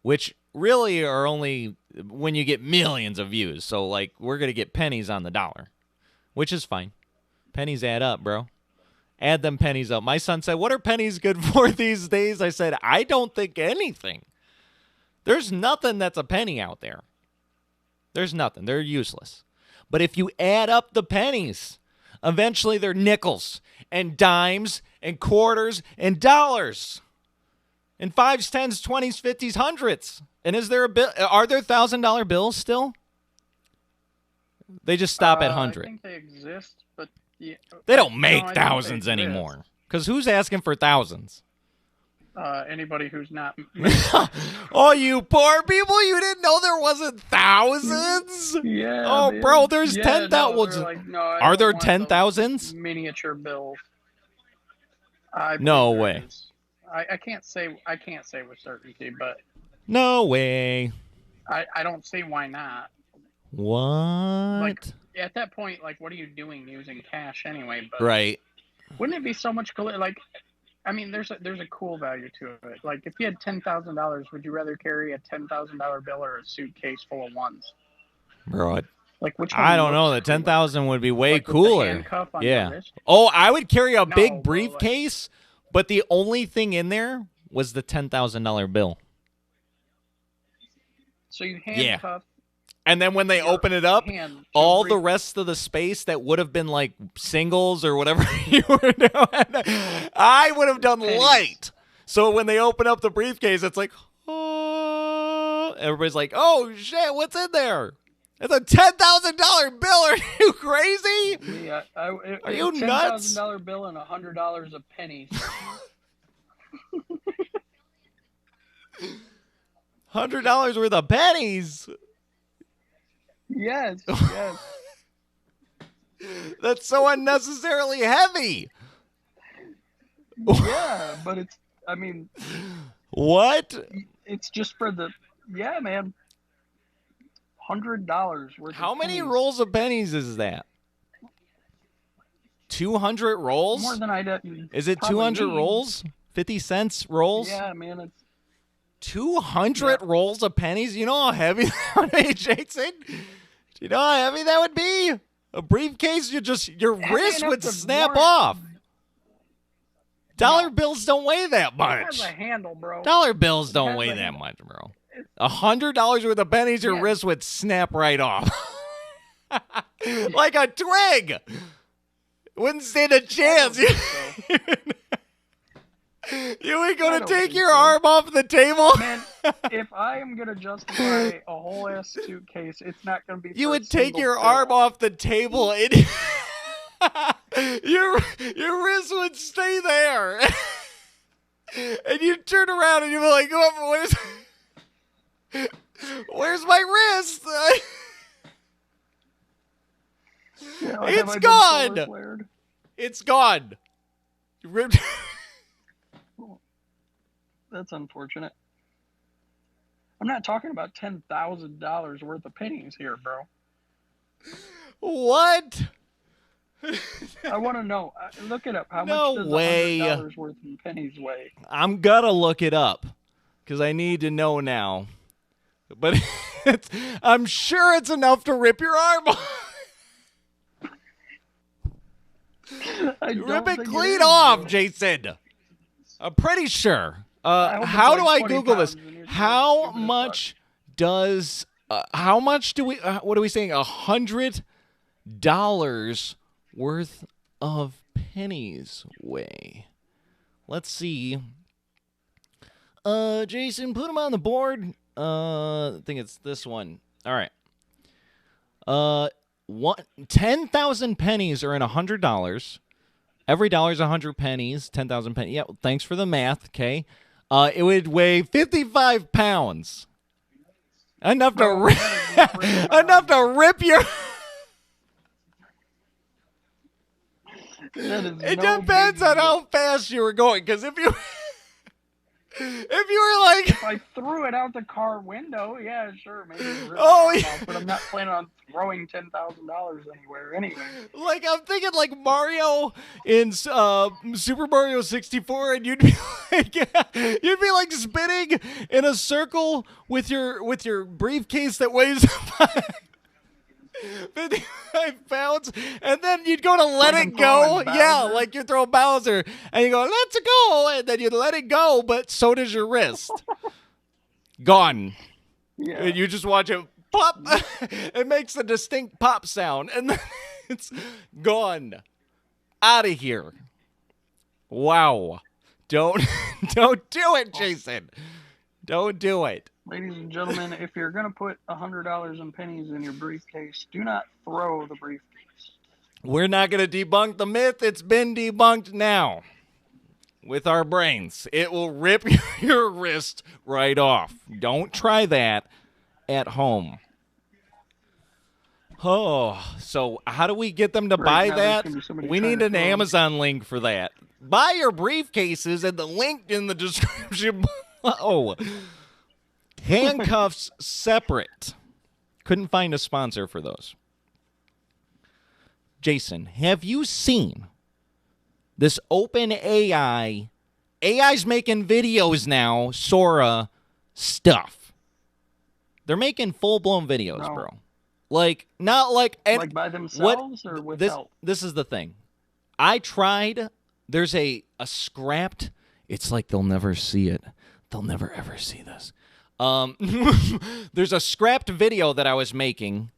which really are only when you get millions of views. So, like, we're going to get pennies on the dollar, which is fine. Pennies add up, bro. Add them pennies up. My son said, what are pennies good for these days? I said, I don't think anything. There's nothing that's a penny out there. There's nothing. They're useless. But if you add up the pennies, eventually they're nickels and dimes and quarters and dollars and 5s, 10s, 20s, 50s, 100s. And is there a bill? Are there $1,000 bills still? They just stop at 100. I think they exist, but yeah, they don't make thousands anymore. Because who's asking for thousands? Anybody who's not. Oh, you poor people! You didn't know there wasn't thousands. Yeah. Oh, man. bro, there's yeah, 10,000. Are there 10,000s? Miniature bills. No way. I can't say with certainty, but no way. I don't see why not. What? Like at that point, like, what are you doing using cash anyway? But right. Wouldn't it be so much like I mean, there's a cool value to it. Like, if you had $10,000, would you rather carry a $10,000 bill or a suitcase full of ones? Bro, Like, which I one don't know. looks The cooler? 10,000 would be way Like with the cooler. handcuff on your Yeah. wrist? Oh, I would carry a No, big bro. Like, briefcase, but the only thing in there was the $10,000 bill. so you Yeah. handcuff And then when they your open it up, hand to a all the brief- rest of the space that would have been like singles or whatever you were doing, I would have done Pennies. light. So when they open up the briefcase, it's like, oh, everybody's like, oh shit, what's in there? It's a $10,000 bill. Are you crazy? Yeah, Are you nuts? $10,000 bill and $100 of pennies. $100 worth of pennies. Yes. That's so unnecessarily heavy. Yeah, but I mean, What? it's just for the, yeah, man. $100 worth How of many pennies. rolls of pennies is that? 200 rolls? More than Is it probably 200 need. rolls? 50 cents rolls? Yeah, man, it's 200 rolls of pennies? You know how heavy that would be, Jason? Do you know how heavy that would be? A briefcase, your wrist enough would to snap warrant- off. Dollar No. bills don't weigh that it much. has a handle, bro. Dollar bills don't has weigh a that handle. much, bro. $100 worth of pennies, your Yeah. wrist would snap right off. Like a twig. Wouldn't stand a chance. I don't think You ain't I gonna don't take think your so. arm off the table? Man, if I am gonna justify a whole ass suitcase, it's not gonna be. You for a would take single your bill. arm off the table and your wrist would stay there. And you'd turn around and you'd be like, oh, where's my wrist? Yeah, It's have I been gone! solar flared? It's gone. You ripped. That's unfortunate. I'm not talking about $10,000 worth of pennies here, bro. What? I want to know. Look it up. How No much does way. $100 worth of pennies weigh? I'm gonna look it up because I need to know now. But I'm sure it's enough to rip your arm off. I Rip don't it think clean is, off, bro. Jason. I'm pretty sure. hope it's How like do I 20 Google this? pounds and you're How stupid as much does? How much do we? What are we saying? $100 worth of pennies weigh? Let's see. Jason, put them on the board. I think it's this one. All right. 10,000 pennies are in $100. Every dollar is 100 pennies. 10,000 pennies. Yeah, thanks for the math. Okay. It would weigh 55 pounds. Enough to Bro, rip, that is not really enough to rip your. That is It no depends big on deal. how fast you were going. Because if you were like, If I threw it out the car window, yeah, sure, maybe. Rip Oh, my arm yeah. off, but I'm not planning on throwing $10,000 anywhere anyway. like I'm thinking like Mario in Super Mario 64, and you'd be like spinning in a circle with your briefcase that weighs 55 pounds, and then you'd go to let Like it I'm go. throwing Yeah, Bowser? like you throw Bowser, and you go, let's go, and then you let it go, but so does your wrist. Gone. Yeah. And you just watch it pop. It makes a distinct pop sound, and then it's gone. Out of here. Wow. Don't do it, Jason. Don't do it. Ladies and gentlemen, if you're going to put $100 in pennies in your briefcase, do not throw the briefcase. We're not going to debunk the myth. It's been debunked now. With our brains. It will rip your wrist right off. Don't try that at home. Oh, so how do we get them to Right buy now, there's that? gonna be somebody We trying need to an throw 'em. Amazon link for that. Buy your briefcases and the link in the description. Oh. Handcuffs separate. Couldn't find a sponsor for those. Jason, have you seen this open AI AI's making videos now, Sora stuff. They're making full-blown videos, No. bro. Like, not like... And like by themselves or with help? This is the thing. I tried... There's a scrapped... It's like they'll never see it. They'll never, ever see this. There's a scrapped video that I was making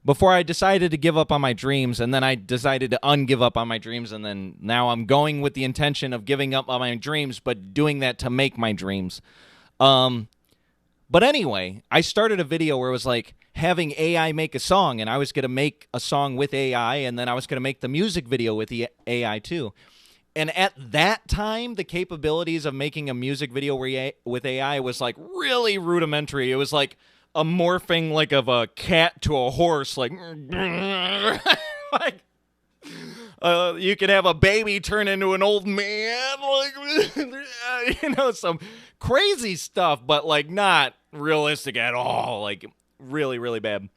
before I decided to give up on my dreams, and then I decided to ungive up on my dreams, and then now I'm going with the intention of giving up on my dreams, but doing that to make my dreams. But anyway, I started a video where it was like having AI make a song, and I was going to make a song with AI, and then I was going to make the music video with the AI too. And at that time, the capabilities of making a music video with AI was like really rudimentary. It was like a morphing like of a cat to a horse, like, like you could have a baby turn into an old man, like, you know, some crazy stuff, but like not realistic at all, like really, really bad.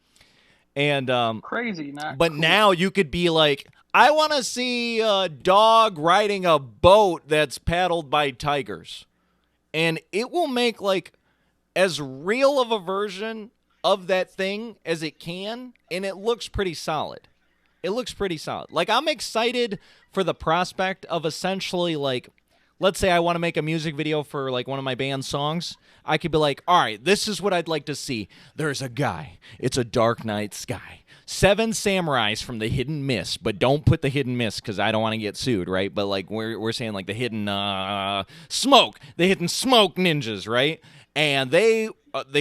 And crazy, not but cool. now you could be like, I want to see a dog riding a boat that's paddled by tigers. And it will make like as real of a version of that thing as it can, and it looks pretty solid. It looks pretty solid. Like, I'm excited for the prospect of essentially like, let's say I want to make a music video for like one of my band's songs. I could be like, all right, this is what I'd like to see. There's a guy. It's a dark night sky. 7 samurais from the hidden mist, but don't put the hidden mist because I don't want to get sued, right? But like we're saying like the hidden smoke, the hidden smoke ninjas, right? And they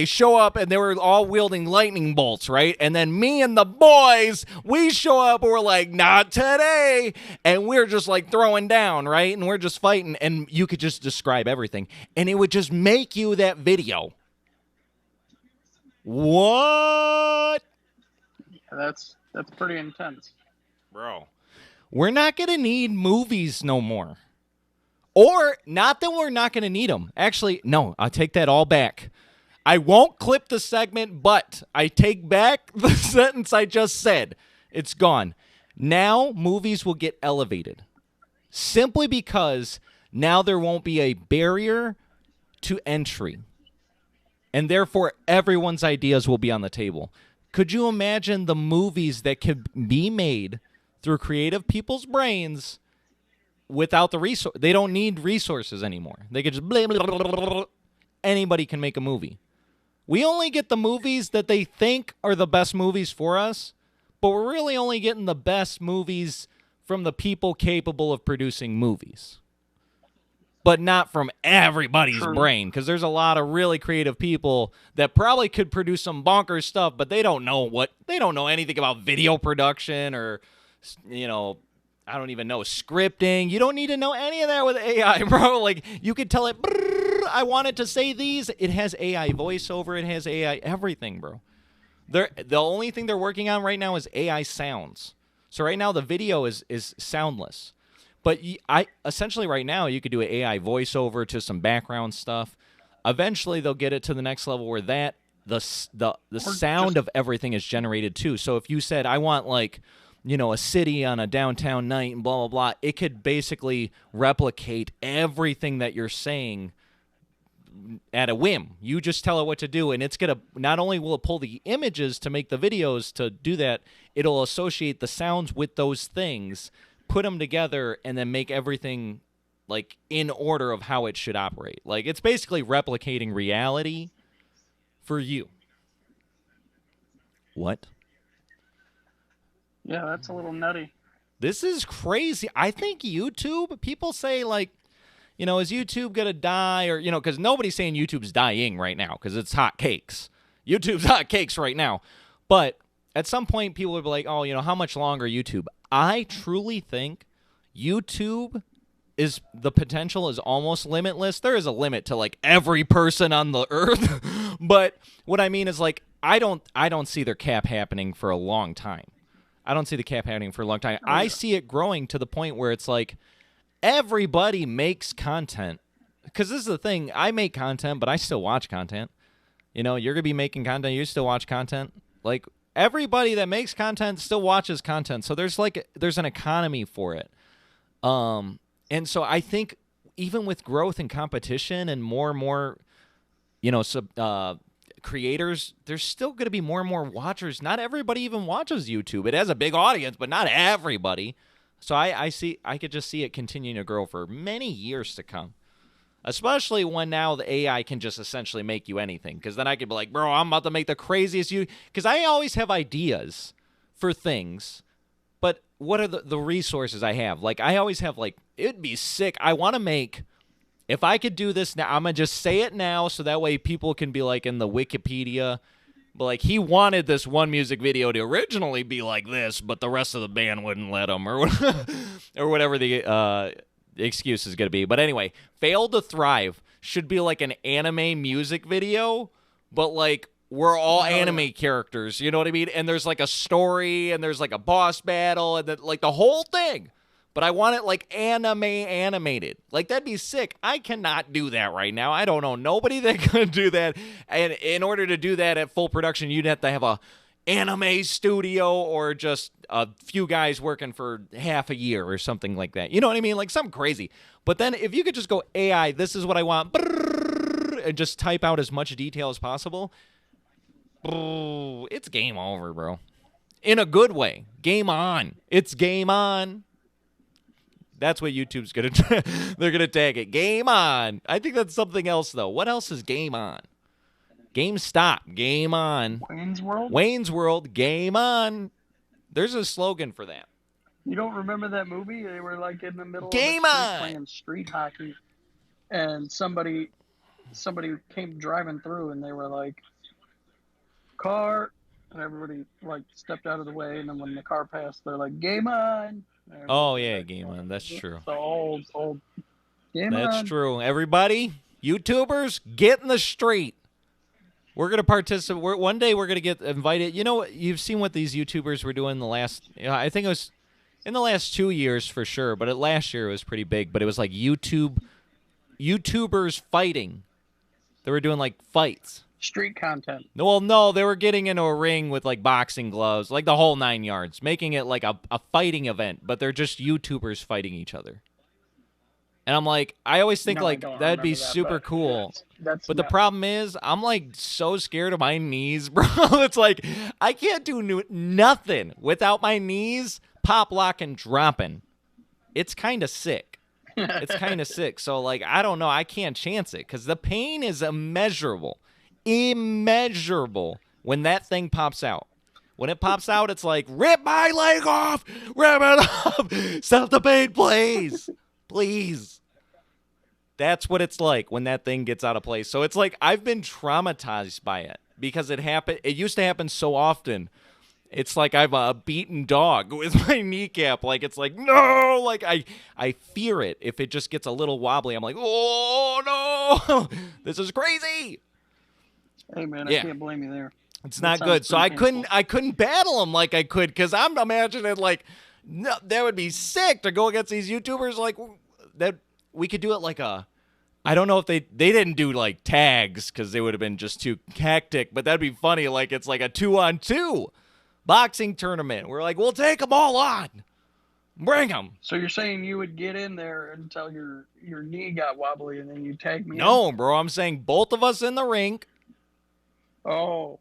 show up and they were all wielding lightning bolts, right? And then me and the boys, we show up and we're like, not today. And we're just like throwing down, right? And we're just fighting. And you could just describe everything. And it would just make you that video. What? Yeah, that's pretty intense. Bro, we're not going to need movies no more. Or, not that we're not going to need them. Actually, no, I'll take that all back. I won't clip the segment, but I take back the sentence I just said. It's gone. Now, movies will get elevated. Simply because now there won't be a barrier to entry. And therefore, everyone's ideas will be on the table. Could you imagine the movies that could be made through creative people's brains without the resource? They don't need resources anymore. They could just blah, blah, blah, blah, blah. Anybody can make a movie. We only get the movies that they think are the best movies for us, but we're really only getting the best movies from the people capable of producing movies. But not from everybody's brain, because there's a lot of really creative people that probably could produce some bonkers stuff, but they don't know anything about video production or, you know, I don't even know, scripting. You don't need to know any of that with AI, bro. Like, you could tell it, I want it to say these. It has AI voiceover. It has AI everything, bro. The only thing they're working on right now is AI sounds. So right now the video is soundless. But essentially right now you could do an AI voiceover to some background stuff. Eventually they'll get it to the next level where the sound of everything is generated too. So if you said, I want like, you know, a city on a downtown night and blah, blah, blah, it could basically replicate everything that you're saying at a whim. You just tell it what to do, and it's going to, not only will it pull the images to make the videos to do that, it'll associate the sounds with those things, put them together, and then make everything like in order of how it should operate. Like, it's basically replicating reality for you. What? Yeah, that's a little nutty. This is crazy. I think YouTube, people say like, you know, is YouTube going to die? Or, you know, because nobody's saying YouTube's dying right now because it's hot cakes. YouTube's hot cakes right now. But at some point, people will be like, oh, you know, how much longer YouTube? I truly think YouTube is, the potential is almost limitless. There is a limit to like every person on the earth. But what I mean is like, I don't see their cap happening for a long time. I don't see the cap happening for a long time. I see it growing to the point where it's like, everybody makes content. Because this is the thing, I make content, but I still watch content. You know, you're going to be making content, you still watch content. Like, everybody that makes content still watches content. So there's an economy for it. And so I think even with growth and competition and more, creators, there's still going to be more and more watchers. Not everybody even watches YouTube. It has a big audience, but not everybody. So I could just see it continuing to grow for many years to come. Especially when now the AI can just essentially make you anything. Because then I could be like, bro, I'm about to make the craziest Because I always have ideas for things. But what are the resources I have? Like, I always have, like, it'd be sick. I want to make... If I could do this now, I'm going to just say it now so that way people can be, like, in the Wikipedia. But, like, he wanted this one music video to originally be like this, but the rest of the band wouldn't let him. Or whatever the... excuse is going to be. But anyway, Fail to Thrive should be like an anime music video, but like we're all anime characters, you know what I mean? And there's like a story and there's like a boss battle and then like the whole thing. But I want it like animated. Like that'd be sick. I cannot do that right now. I don't know nobody that can do that. And in order to do that at full production, you'd have to have a anime studio or just a few guys working for half a year or something like that. You know what I mean? Like something crazy. But then if you could just go AI, this is what I want, and just type out as much detail as possible, it's game over, bro. In a good way. Game on. It's game on. That's what YouTube's going to they're going to tag it. Game on. I think that's something else, though. What else is game on? GameStop, game on. Wayne's World? Wayne's World, game on. There's a slogan for that. You don't remember that movie? They were like in the middle game of the street on. Playing street hockey, and somebody came driving through, and they were like, car, and everybody like stepped out of the way, and then when the car passed, they're like, game on. Oh, yeah, game on. That's true. The old game That's on. true. Everybody, YouTubers, get in the street. We're going to participate. One day we're going to get invited. You know, you've seen what these YouTubers were doing the last, I think it was in the last 2 years for sure, but last year it was pretty big. But it was like YouTubers fighting. They were doing like fights. Street content. Well, no, they were getting into a ring with like boxing gloves, like the whole 9 yards, making it like a fighting event, but they're just YouTubers fighting each other. And I'm like, I always think like that'd be super cool. But the problem is, I'm like so scared of my knees, bro. It's like I can't do nothing without my knees pop, lock, and dropping. It's kind of sick. It's kind of sick. So like, I don't know. I can't chance it because the pain is immeasurable when that thing pops out. When it pops out, it's like, rip my leg off, rip it off, stop the pain, please. Please. That's what it's like when that thing gets out of place. So it's like I've been traumatized by it because it happened. It used to happen so often. It's like I'm a beaten dog with my kneecap. Like it's like, no, like I fear it. If it just gets a little wobbly, I'm like, oh no, this is crazy. Hey man, I can't blame you there. It's not good. So I couldn't battle them like I could because I'm imagining like, no, that would be sick to go against these YouTubers like that. We could do it like I don't know if they didn't do like tags because they would have been just too hectic, but that'd be funny. Like it's like a 2-on-2 boxing tournament. We're like, we'll take them all on. Bring them. So you're saying you would get in there until your knee got wobbly and then you tag me No, in? bro. I'm saying both of us in the rink. Oh.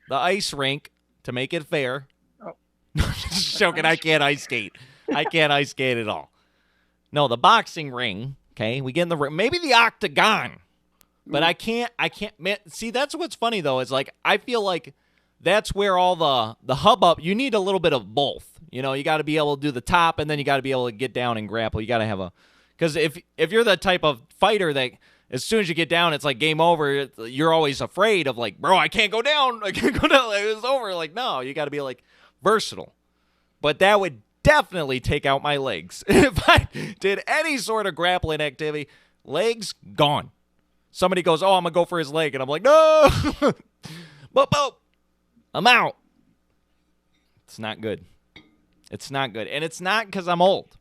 The ice rink to make it fair. Oh. Just joking. I can't ice skate. I can't ice skate at all. No, the boxing ring, okay? We get in the ring. Maybe the octagon. But I can't, man, see, that's what's funny, though, is like, I feel like that's where all the hubbub, you need a little bit of both. You know, you got to be able to do the top, and then you got to be able to get down and grapple. You got to have because if you're the type of fighter that as soon as you get down, it's like game over, you're always afraid of like, bro, I can't go down. It's over. Like, no, you got to be like versatile. But that would definitely take out my legs. If I did any sort of grappling activity, legs gone. Somebody goes, oh, I'm going to go for his leg. And I'm like, no. Boop. I'm out. It's not good. It's not good. And it's not because I'm old.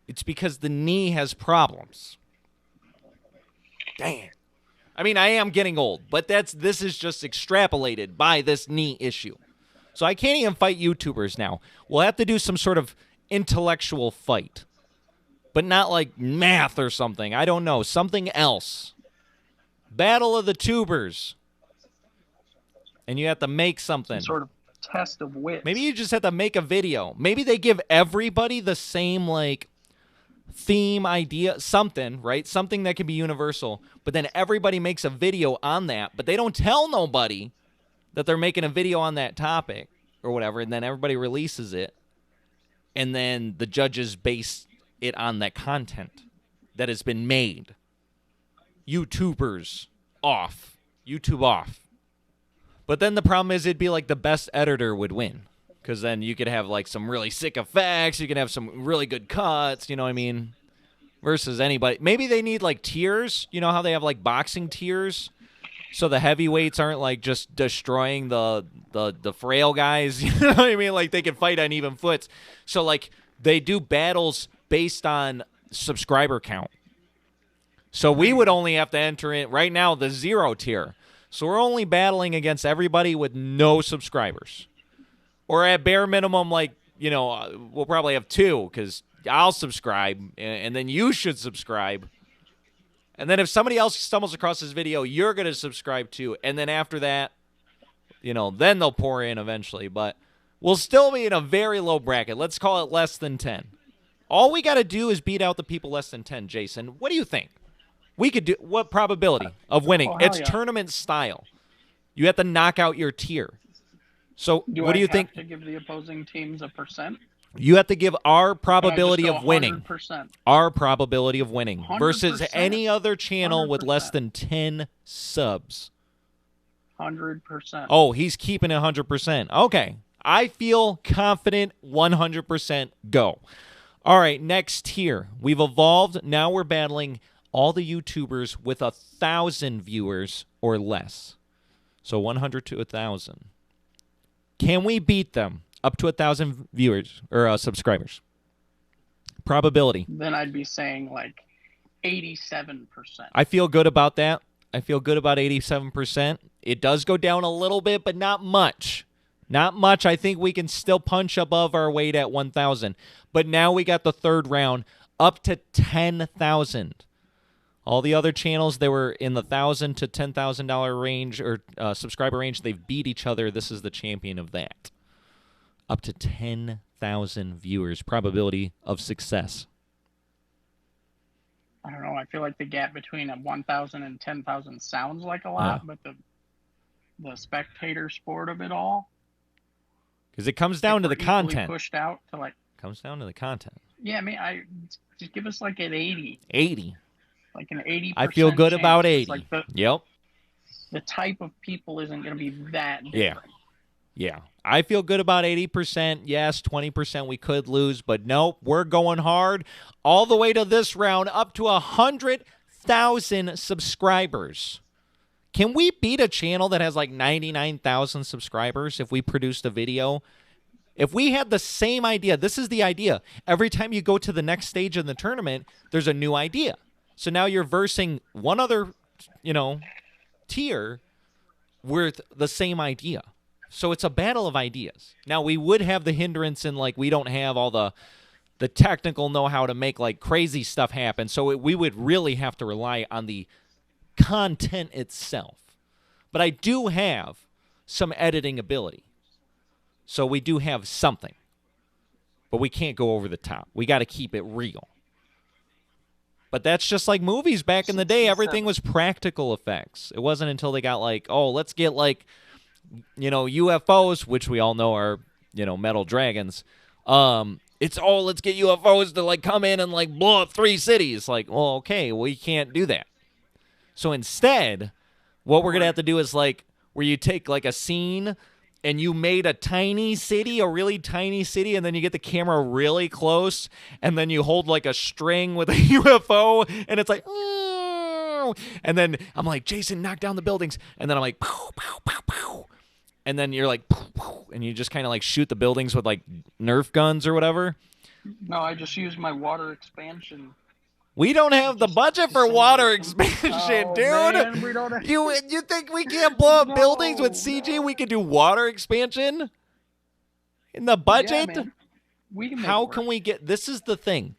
It's because the knee has problems. Damn. I mean, I am getting old, but this is just extrapolated by this knee issue. So I can't even fight YouTubers now. We'll have to do some sort of intellectual fight. but not like math or something. I don't know. Something else. Battle of the Tubers. And you have to make something. Some sort of test of wits. Maybe you just have to make a video. Maybe they give everybody the same, like, theme, idea, something, right? Something that can be universal. But then everybody makes a video on that. But they don't tell nobody that they're making a video on that topic or whatever. And then everybody releases it. And then the judges base it on that content that has been made. YouTubers off. YouTube off. But then the problem is it'd be like the best editor would win. Because then you could have like some really sick effects. You could have some really good cuts. You know what I mean? Versus anybody. Maybe they need like tiers. You know how they have like boxing tiers? So the heavyweights aren't like just destroying the frail guys. You know what I mean? Like they can fight on even foots. So like they do battles based on subscriber count. So we would only have to enter in right now the 0 tier. So we're only battling against everybody with no subscribers. Or at bare minimum, like, you know, we'll probably have 2 because I'll subscribe and then you should subscribe. And then if somebody else stumbles across this video, you're going to subscribe too. And then after that, you know, then they'll pour in eventually. But we'll still be in a very low bracket. Let's call it less than 10. All we got to do is beat out the people less than 10, Jason. What do you think? We could do what probability of winning? Oh, it's yeah. tournament style. You have to knock out your tier. So what do you think? Do I have to give the opposing teams a percent? You have to give our probability of winning. 100%? Our probability of winning versus 100%? any other channel with less 100%. than 10 subs. 100%. Oh, he's keeping it 100%. Okay. I feel confident 100% go. All right, next tier. We've evolved. Now we're battling all the YouTubers with 1,000 viewers or less. So 100 to 1,000. Can we beat them up to 1,000 viewers or subscribers? Probability. Then I'd be saying like 87%. I feel good about that. I feel good about 87%. It does go down a little bit, but not much. Not much. I think we can still punch above our weight at 1,000. But now we got the third round up to 10,000. All the other channels, they were in the $1,000 to $10,000 range or subscriber range. They've beat each other. This is the champion of that. Up to 10,000 viewers. Probability of success. I don't know. I feel like the gap between 1,000 and 10,000 sounds like a lot, Yeah. but the spectator sport of it all. Because it comes down to the content. Pushed out to like. Comes down to the content. Yeah, I mean, just give us like an 80. 80. Like an 80%. I feel good chance. about It's 80. like Yep. the type of people isn't going to be that different. Yeah. Yeah. I feel good about 80%. Yes, 20% we could lose, but nope, we're going hard all the way to this round up to 100,000 subscribers. Can we beat a channel that has like 99,000 subscribers if we produced a video? If we had the same idea, this is the idea. Every time you go to the next stage in the tournament, there's a new idea. So now you're versing one other, tier with the same idea. So it's a battle of ideas. Now, we would have the hindrance in, like, we don't have all the technical know-how to make, like, crazy stuff happen. So we would really have to rely on the content itself. But I do have some editing ability. So we do have something. But we can't go over the top. We got to keep it real. But that's just like movies back in the day. Everything was practical effects. It wasn't until they got like, oh, let's get like, UFOs, which we all know are, metal dragons. Let's get UFOs to like come in and like blow up 3 cities. Like, well, okay, we can't do that. So instead, what we're going to have to do is like where you take like a scene and you made a really tiny city, and then you get the camera really close, and then you hold like a string with a UFO, and it's like, and then I'm like, Jason, knock down the buildings, and then I'm like, pow, pow, pow, pow. And then you're like, pow, pow, and you just kind of like shoot the buildings with like Nerf guns or whatever. No, I just used my water expansion. We don't have the budget for water expansion, dude. Man, we don't have... You think we can't blow up buildings with CG? We can do water expansion in the budget? Yeah, man. We can make How it work. can we get? This is the thing.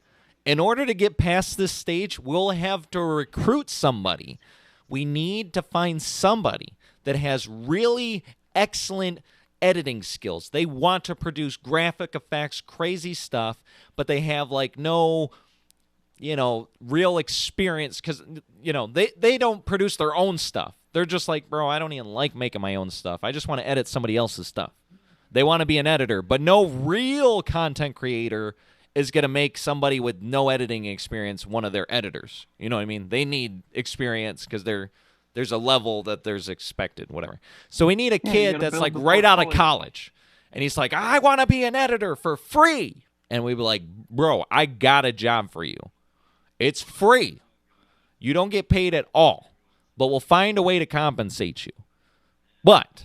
In order to get past this stage, we'll have to recruit somebody. We need to find somebody that has really excellent editing skills. They want to produce graphic effects, crazy stuff, but they have like no, real experience because, they don't produce their own stuff. They're just like, bro, I don't even like making my own stuff. I just want to edit somebody else's stuff. They want to be an editor, but no real content creator is going to make somebody with no editing experience one of their editors. You know what I mean? They need experience because there's a level that there's expected, whatever. So we need a kid that's like right out of college. And he's like, I want to be an editor for free. And we'd be like, bro, I got a job for you. It's free. You don't get paid at all. But we'll find a way to compensate you. But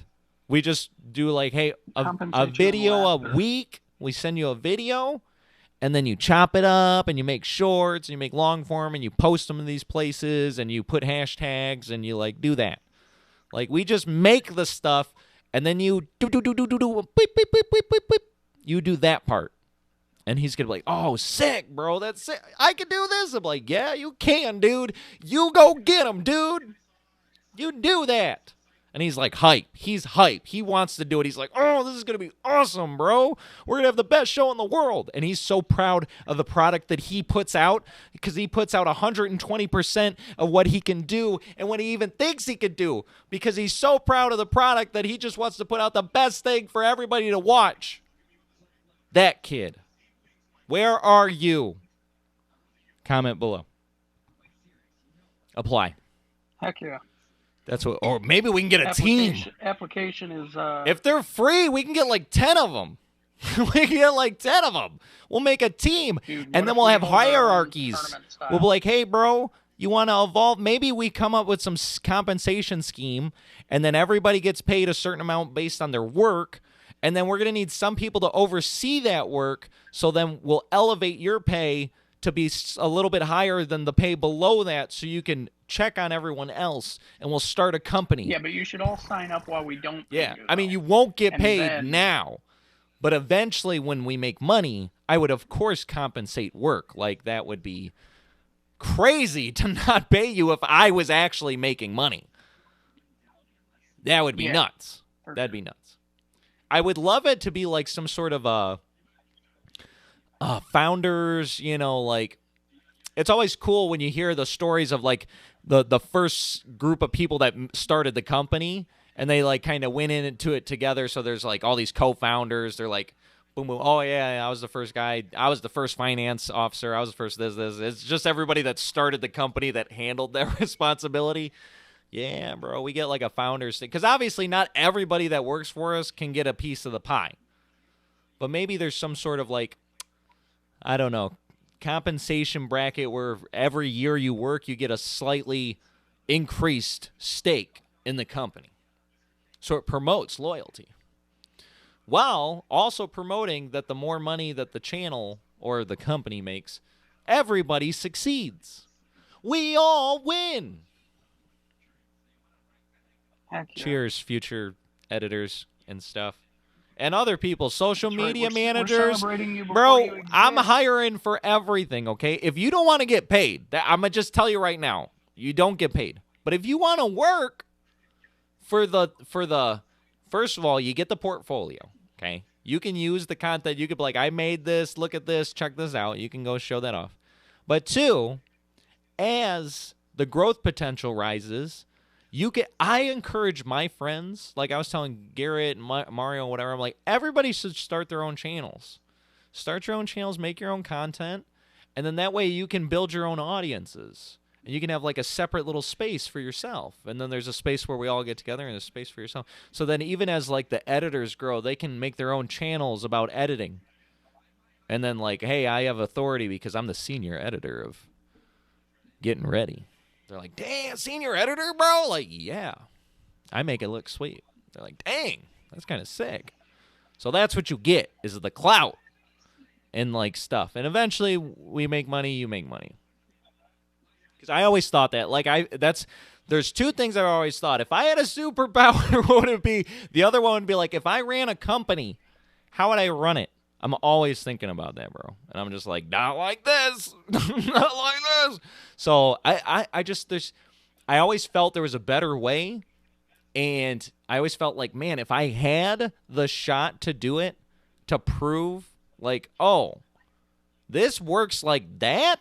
we just do like, hey, a video a week. We send you a video, and then you chop it up, and you make shorts, and you make long form, and you post them in these places, and you put hashtags, and you like do that. Like we just make the stuff, and then you you do that part. And he's going to be like, oh, sick, bro. That's sick. I can do this. I'm like, yeah, you can, dude. You go get him, dude. You do that. And he's like, hype. He's hype. He wants to do it. He's like, oh, this is going to be awesome, bro. We're going to have the best show in the world. And he's so proud of the product that he puts out because he puts out 120% of what he can do and what he even thinks he could do because he's so proud of the product that he just wants to put out the best thing for everybody to watch. That kid. Where are you? Comment below. Apply. Heck yeah. That's what, or maybe we can get a team. Application is. If they're free, we can get like 10 of them. We can get like 10 of them. We'll make a team, Dude, and then we'll have hierarchies. We'll be like, hey, bro, you want to evolve? Maybe we come up with some compensation scheme, and then everybody gets paid a certain amount based on their work. And then we're going to need some people to oversee that work. So then we'll elevate your pay to be a little bit higher than the pay below that so you can check on everyone else. And we'll start a company. Yeah, but you should all sign up while we don't. Yeah, I mean, you won't get paid now. But eventually when we make money, I would, of course, compensate work. Like that would be crazy to not pay you if I was actually making money. That would be nuts. That'd be nuts. I would love it to be like some sort of founders, like it's always cool when you hear the stories of like the first group of people that started the company and they like kind of went into it together. So there's like all these co-founders. They're like, boom, boom. Oh yeah, I was the first guy. I was the first finance officer. I was the first this. It's just everybody that started the company that handled their responsibility. Yeah, bro, we get like a founder's thing. Because obviously not everybody that works for us can get a piece of the pie. But maybe there's some sort of like, I don't know, compensation bracket where every year you work, you get a slightly increased stake in the company. So it promotes loyalty. While also promoting that the more money that the channel or the company makes, everybody succeeds. We all win. Cheers, future editors and stuff. And other people, social media managers. Bro, I'm hiring for everything, okay? If you don't want to get paid, I'm going to just tell you right now, you don't get paid. But if you want to work for the first of all, you get the portfolio, okay? You can use the content. You could be like, I made this, look at this, check this out. You can go show that off. But two, as the growth potential rises, I encourage my friends, like I was telling Garrett and Mario, whatever, I'm like, everybody should start their own channels. Start your own channels, make your own content, and then that way you can build your own audiences. And you can have like a separate little space for yourself. And then there's a space where we all get together and a space for yourself. So then even as like the editors grow, they can make their own channels about editing. And then like, hey, I have authority because I'm the senior editor of Getting Ready. They're like, damn, senior editor, bro? Like, yeah. I make it look sweet. They're like, dang, that's kind of sick. So that's what you get, is the clout and, like, stuff. And eventually we make money, you make money. Because I always thought that. Like, there's two things I've always thought. If I had a superpower, what would it be? The other one would be, like, if I ran a company, how would I run it? I'm always thinking about that, bro. And I'm just like, not like this. Not like this. So I always felt there was a better way. And I always felt like, man, if I had the shot to do it, to prove like, oh, this works like that,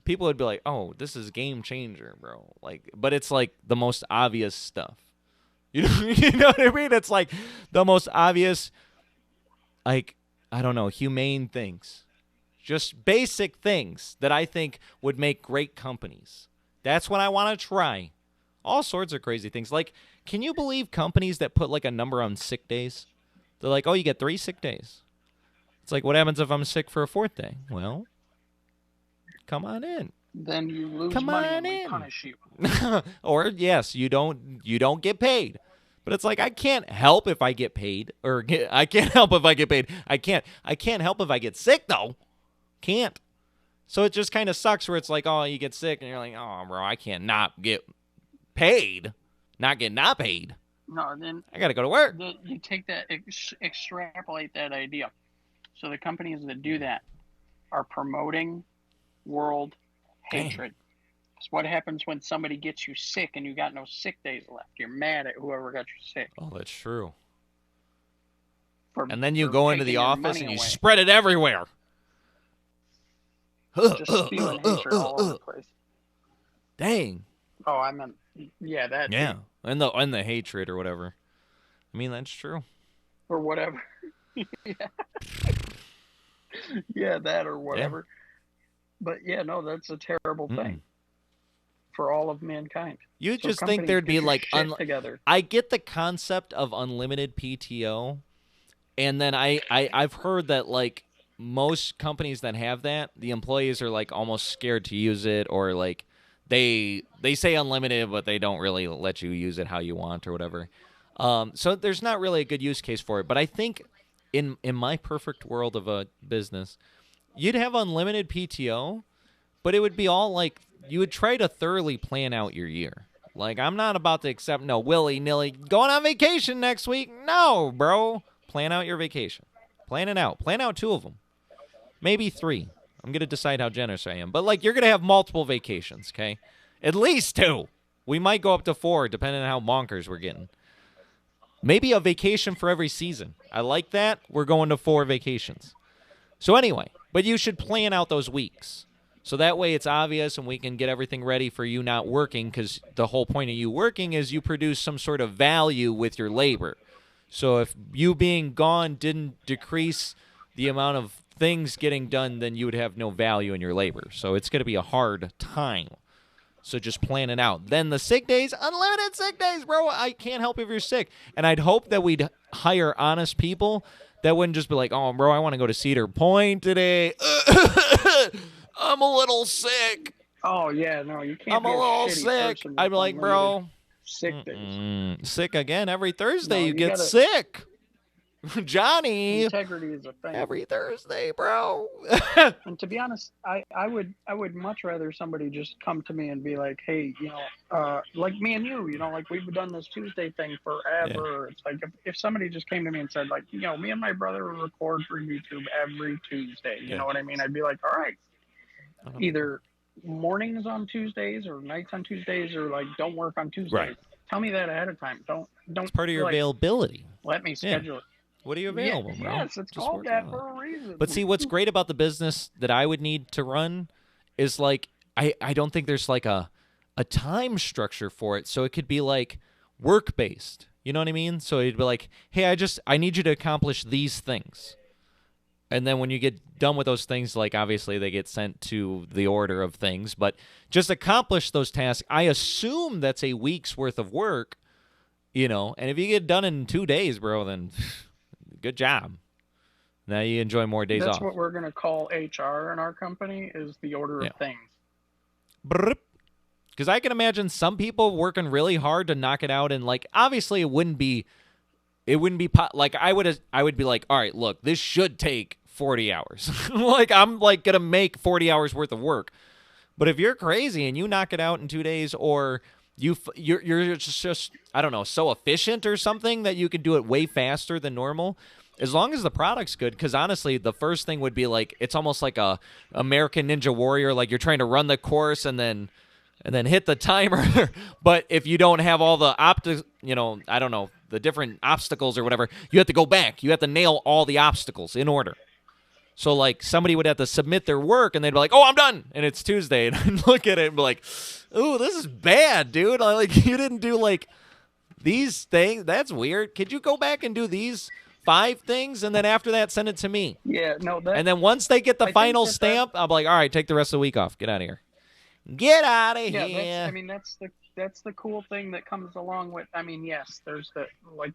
people would be like, oh, this is game changer, bro. Like, but it's like the most obvious stuff. You know what I mean? It's like the most obvious, like, I don't know, humane things. Just basic things that I think would make great companies. That's what I want to try. All sorts of crazy things. Like, can you believe companies that put like a number on sick days? They're like, oh, you get 3 sick days. It's like, what happens if I'm sick for a 4th day? Well, come on in. Then you lose Come money on and we in. punish you. Or yes, you don't get paid. But it's like, I can't help if I get paid, or I can't help if I get paid. I can't help if I get sick though. Can't. So it just kind of sucks where it's like, oh, you get sick and you're like, oh, bro, I can't not get paid. Not paid. No, then I got to go to work. you take that, extrapolate that idea. So the companies that do that are promoting world hatred. Because what happens when somebody gets you sick and you got no sick days left? You're mad at whoever got you sick. Oh, that's true. And then you go into the office and you spread it everywhere. Just spewing hatred all over the place. Dang. Oh, I meant, yeah, that. Yeah, and the hatred or whatever. I mean, that's true. Or whatever. Yeah. Yeah, that or whatever. Yeah. But yeah, no, that's a terrible thing for all of mankind. You just think there'd be like together. I get the concept of unlimited PTO, and then I've heard that like most companies that have that, the employees are like almost scared to use it, or like they say unlimited, but they don't really let you use it how you want or whatever. So there's not really a good use case for it. But I think in my perfect world of a business, you'd have unlimited PTO, but it would be all like you would try to thoroughly plan out your year. Like, I'm not about to accept no willy-nilly going on vacation next week. No, bro. Plan out your vacation. Plan it out. Plan out 2 of them. Maybe 3. I'm going to decide how generous I am. But, like, you're going to have multiple vacations, okay? At least 2. We might go up to 4, depending on how bonkers we're getting. Maybe a vacation for every season. I like that. We're going to 4 vacations. So anyway, but you should plan out those weeks. So that way it's obvious and we can get everything ready for you not working, because the whole point of you working is you produce some sort of value with your labor. So if you being gone didn't decrease the amount of things getting done, then you would have no value in your labor. So it's going to be a hard time. So just plan it out. Then the sick days, unlimited sick days, bro. I can't help if you're sick. And I'd hope that we'd hire honest people that wouldn't just be like, oh, bro, I want to go to Cedar Point today. I'm a little sick. Oh, yeah, no, you can't. I'm a little sick. I'm like, bro. Sick days. Sick again every Thursday. No, you get sick. Johnny. Integrity is a thing. Every Thursday, bro. And to be honest, I would much rather somebody just come to me and be like, hey, like me and you, like we've done this Tuesday thing forever. Yeah. It's like if somebody just came to me and said, like, me and my brother record for YouTube every Tuesday. You know what I mean? I'd be like, all right, either mornings on Tuesdays or nights on Tuesdays, or like don't work on Tuesdays. Right. Tell me that ahead of time. Don't. It's part of your availability. Let me schedule it. What are you available, bro? Yes, it's called that for a reason. But see, what's great about the business that I would need to run is like I don't think there's like a time structure for it. So it could be like work based. You know what I mean? So it'd be like, hey, I need you to accomplish these things. And then when you get done with those things, like obviously they get sent to the order of things, but just accomplish those tasks. I assume that's a week's worth of work, and if you get done in 2 days, bro, then good job. Now you enjoy more days off. That's what we're going to call HR in our company, is the order of things. Because I can imagine some people working really hard to knock it out, and like obviously it wouldn't be like I would be like, all right, look, this should take 40 hours. Like I'm like going to make 40 hours worth of work. But if you're crazy and you knock it out in 2 days, or you're just I don't know, so efficient or something that you can do it way faster than normal, as long as the product's good, because honestly, the first thing would be like, it's almost like a American Ninja Warrior, like you're trying to run the course and then hit the timer. But if you don't have all the I don't know, the different obstacles or whatever, you have to go back. You have to nail all the obstacles in order. So, like, somebody would have to submit their work, and they'd be like, oh, I'm done, and it's Tuesday. And I'd look at it and be like, ooh, this is bad, dude. Like, you didn't do, like, these things. That's weird. Could you go back and do these 5 things, and then after that, send it to me? Yeah, no. And then once they get the final stamp, I'm like, all right, take the rest of the week off. Get out of here. Get out of here. Yeah, that's the cool thing that comes along with. I mean, yes, there's the like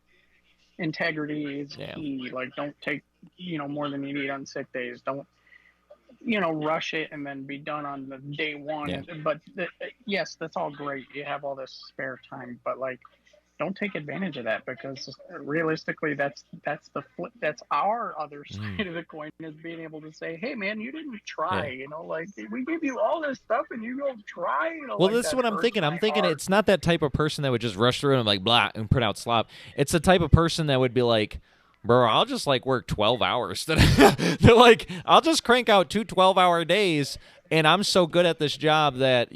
integrity is key. Like, don't take more than you need on sick days. Don't rush it and then be done on the day one. Yeah. But yes, that's all great. You have all this spare time, but like, don't take advantage of that, because realistically, that's the flip. That's our other side of the coin, is being able to say, hey man, you didn't try. Like, we give you all this stuff and you don't try. Well, this is what I'm thinking. I'm thinking it's not that type of person that would just rush through and like blah and print out slop. It's the type of person that would be like, bro, I'll just like work 12 hours. They're like, I'll just crank out 2 12-hour days, and I'm so good at this job that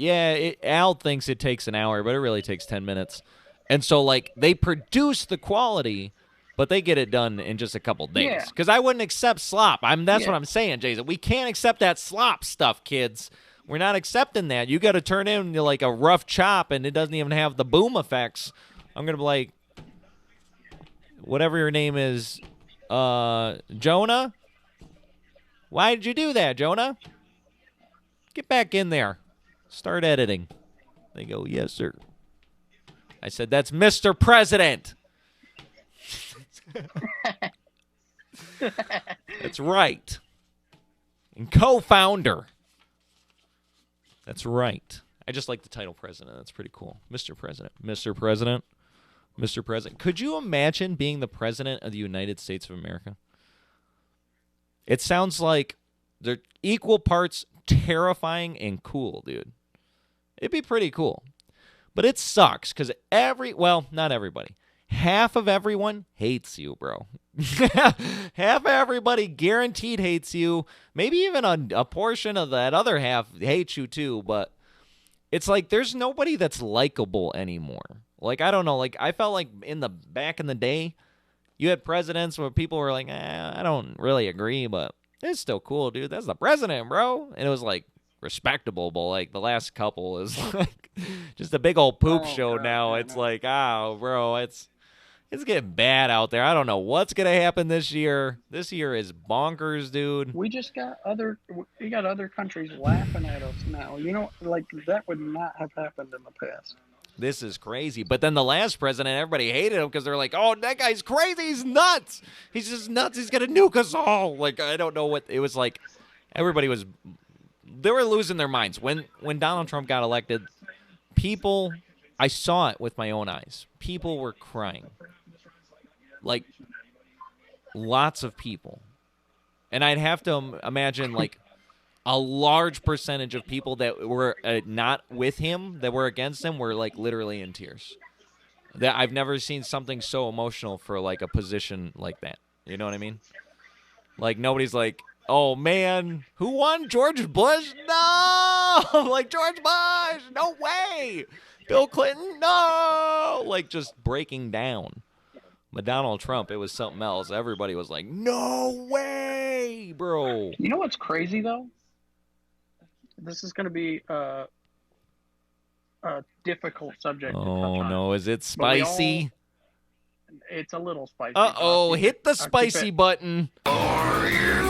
Al thinks it takes an hour, but it really takes 10 minutes. And so, like, they produce the quality, but they get it done in just a couple days. Because I wouldn't accept slop. That's what I'm saying, Jason. We can't accept that slop stuff, kids. We're not accepting that. You got to turn in like a rough chop, and it doesn't even have the boom effects. I'm going to be like, whatever your name is, Jonah? Why did you do that, Jonah? Get back in there. Start editing. They go, yes, sir. I said, that's Mr. President. That's right. And co-founder. That's right. I just like the title president. That's pretty cool. Mr. President. Mr. President. Mr. President. Could you imagine being the president of the United States of America? It sounds like they're equal parts terrifying and cool, dude. It'd be pretty cool. But it sucks because not everybody. Half of everyone hates you, bro. Half of everybody guaranteed hates you. Maybe even a portion of that other half hates you too. But it's like there's nobody that's likable anymore. Like, I don't know. Like, I felt like back in the day, you had presidents where people were like, I don't really agree, but it's still cool, dude. That's the president, bro. And it was like respectable, but like the last couple is like just a big old poop show now. It's like, bro, it's getting bad out there. I don't know what's gonna happen this year. This year is bonkers, dude. We got other countries laughing at us now. Like, that would not have happened in the past. This is crazy. But then the last president, everybody hated him because they're like, oh, that guy's crazy. He's nuts. He's just nuts. He's gonna nuke us all. Like, I don't know what it was like. They were losing their minds. When Donald Trump got elected, people, I saw it with my own eyes. People were crying. Like, lots of people. And I'd have to imagine, like, a large percentage of people that were not with him, that were against him, were, like, literally in tears. That I've never seen something so emotional for, like, a position like that. You know what I mean? Like, nobody's like, oh, man, who won? George Bush? No! Like, George Bush! No way! Bill Clinton? No! Like, just breaking down. But Donald Trump, it was something else. Everybody was like, no way, bro. You know what's crazy, though? This is going to be a difficult subject to touch on. Oh, no. Is it spicy? It's a little spicy. Uh-oh. Hit the spicy button. Are you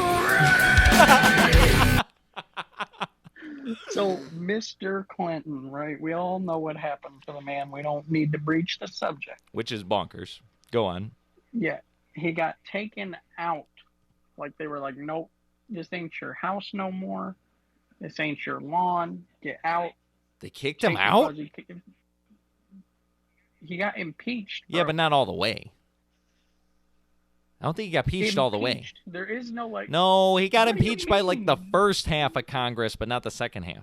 So, Mr. Clinton, right? We all know what happened to the man. We don't need to breach the subject. Which is bonkers. Go on. Yeah. He got taken out. Like, they were like, nope, this ain't your house no more. This ain't your lawn. Get out. They kicked him out? He got impeached. Bro. Yeah, but not all the way. I don't think he got impeached all the way. There is no, like... No, he got impeached by, like, the first half of Congress, but not the second half.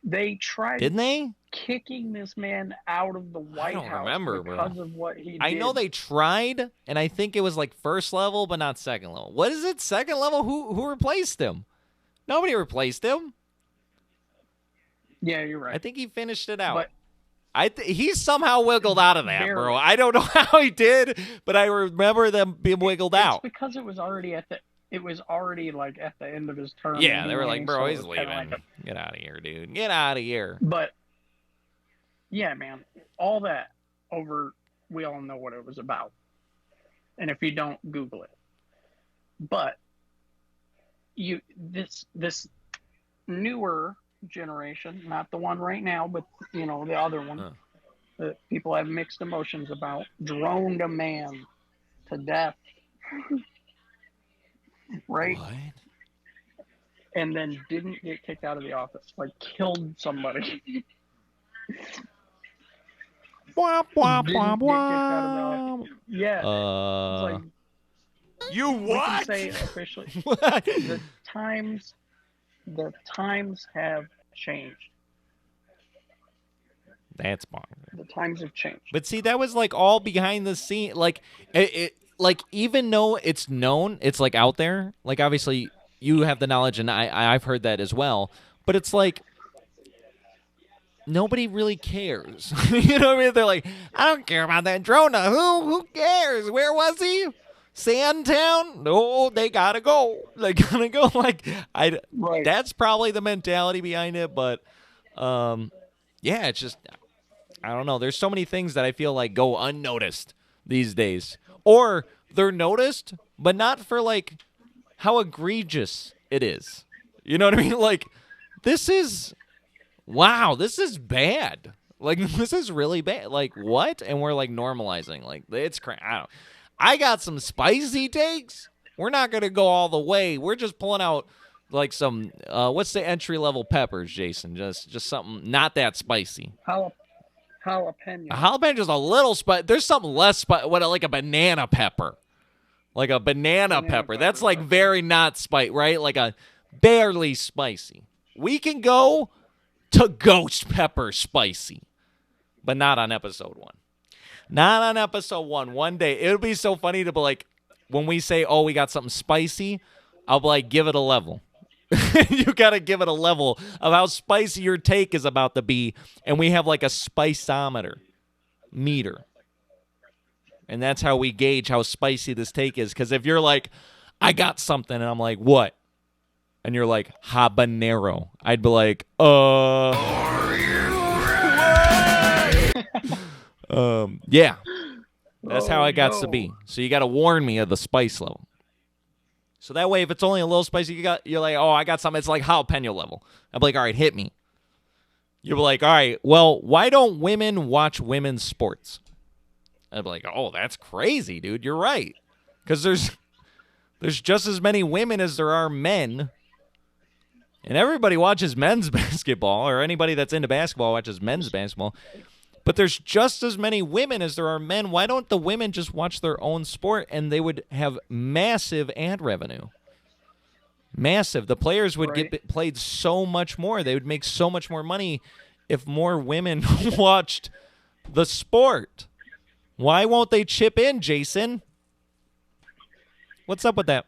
They tried Didn't they? kicking this man out of the White don't House remember, because bro. of what he did. I know they tried, and I think it was like first level, but not second level. What is it? Second level? Who replaced him? Nobody replaced him. Yeah, you're right. I think he finished it out. But he somehow wiggled out of that, barely. bro. I don't know how he did, but I remember them being wiggled out. It's because it was already like at the end of his term. Yeah, anyway, they were like, bro, so he's leaving. Get out of here, dude. Get out of here. But yeah, man, all that over, we all know what it was about. And if you don't, Google it. But this newer generation, not the one right now, but the other one that people have mixed emotions about, droned a man to death. Right? What? And then didn't get kicked out of the office, like killed somebody. Bwah, bwah, Didn't bwah, get kicked out of the office. Yeah. It's like, you what? We can say officially, What? the times have changed. That's bonkers. The times have changed. But see, that was like all behind the scene. Like like even though it's known, it's like out there. Like obviously you have the knowledge, and I've heard that as well. But it's like nobody really cares. You know what I mean? They're like, I don't care about that drone. Who cares? Where was he? Sandtown? No, they gotta go. They gotta go. Like Right. That's probably the mentality behind it. But yeah, it's just, I don't know. There's so many things that I feel like go unnoticed these days, or they're noticed, but not for like how egregious it is. You know what I mean? Like this is bad. Like this is really bad. Like what? And we're like normalizing. Like it's crazy. I got some spicy takes. We're not gonna go all the way. We're just pulling out like some what's the entry level peppers, Jason? Just something not that spicy. Jalapeno. A jalapeno's a little spicy. There's something less spicy. What, like a banana pepper? Like a banana pepper. That's like very not spicy, right? Like a barely spicy. We can go to ghost pepper spicy, but not on episode 1. Not on episode 1. One day. It would be so funny to be like, when we say, oh, we got something spicy, I'll be like, give it a level. You got to give it a level of how spicy your take is about to be. And we have like a spiceometer meter. And that's how we gauge how spicy this take is. Because if you're like, I got something, and I'm like, what? And you're like, habanero. I'd be like, Are you yeah. That's how it got to be. So you got to warn me of the spice level. So that way, if it's only a little spicy, you're like, oh, I got something. It's like jalapeno level. I'm like, all right, hit me. You're like, all right, well, why don't women watch women's sports? I'd be like, oh, that's crazy, dude. You're right. Because there's just as many women as there are men. And everybody watches men's basketball, or anybody that's into basketball watches men's basketball. But there's just as many women as there are men. Why don't the women just watch their own sport, and they would have massive ad revenue? Massive. The players would get played so much more. They would make so much more money if more women watched the sport. Why won't they chip in, Jason? What's up with that?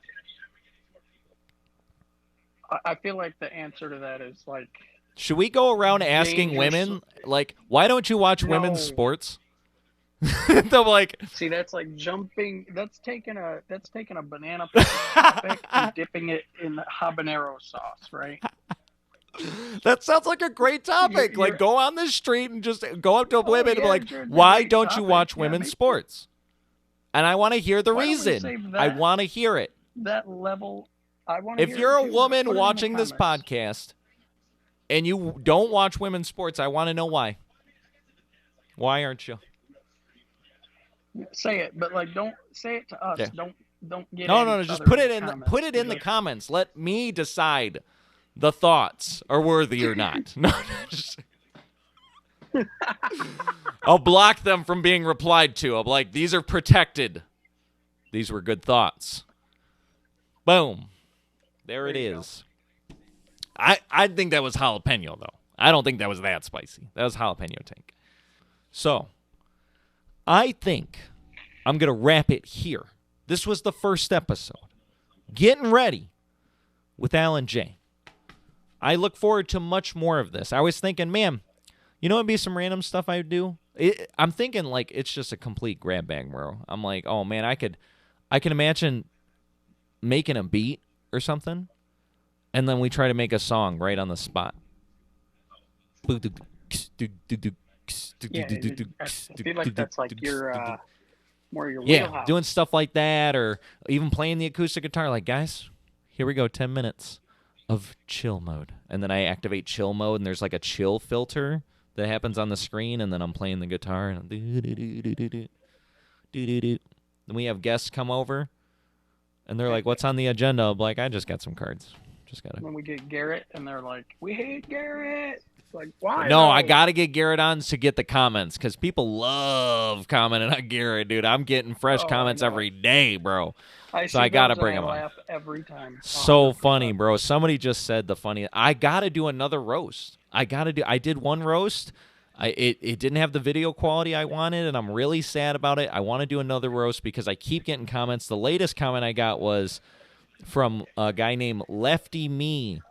I feel like the answer to that is like, should we go around asking women, like, why don't you watch women's sports? They're like, see, that's like jumping. That's taking a banana topic and dipping it in habanero sauce, right? That sounds like a great topic. Like, go on the street and just go up to women and be like, why don't you watch women's sports? And I want to hear the reason. I want to hear it. That level. I want to. If you're a woman watching this podcast and you don't watch women's sports, I want to know why. Why aren't you? Say it, but like, don't say it to us. Yeah. Don't get. No. Just put it in the comments. Let me decide the thoughts are worthy or not. No, just, I'll block them from being replied to. I'm like, these are protected. These were good thoughts. Boom. There it is. I think that was jalapeno, though. I don't think that was that spicy. That was jalapeno tank. So, I think I'm going to wrap it here. This was the first episode. Getting ready with Alan J. I look forward to much more of this. I was thinking, man, you know, it'd be some random stuff I would do. I'm thinking like it's just a complete grab bag, bro. I'm like, oh man, I can imagine making a beat or something, and then we try to make a song right on the spot. Yeah, I feel like that's like your more your wheelhouse. Doing stuff like that, or even playing the acoustic guitar. Like, guys, here we go, 10 minutes of chill mode, and then I activate chill mode, and there's like a chill filter that happens on the screen, and then I'm playing the guitar, and then we have guests come over, and they're like, "What's on the agenda?" I'm like, "I just got some cards. Just gotta." When we get Garrett, and they're like, "We hate Garrett." It's like, why? No, I gotta get Garrett on to get the comments because people love commenting on Garrett, dude. I'm getting fresh comments every day, bro. So I gotta bring him on. Laugh every time. So funny, bro. Somebody just said the funny. I gotta do another roast. I did one roast. It didn't have the video quality I wanted, and I'm really sad about it. I want to do another roast because I keep getting comments. The latest comment I got was from a guy named Lefty Me.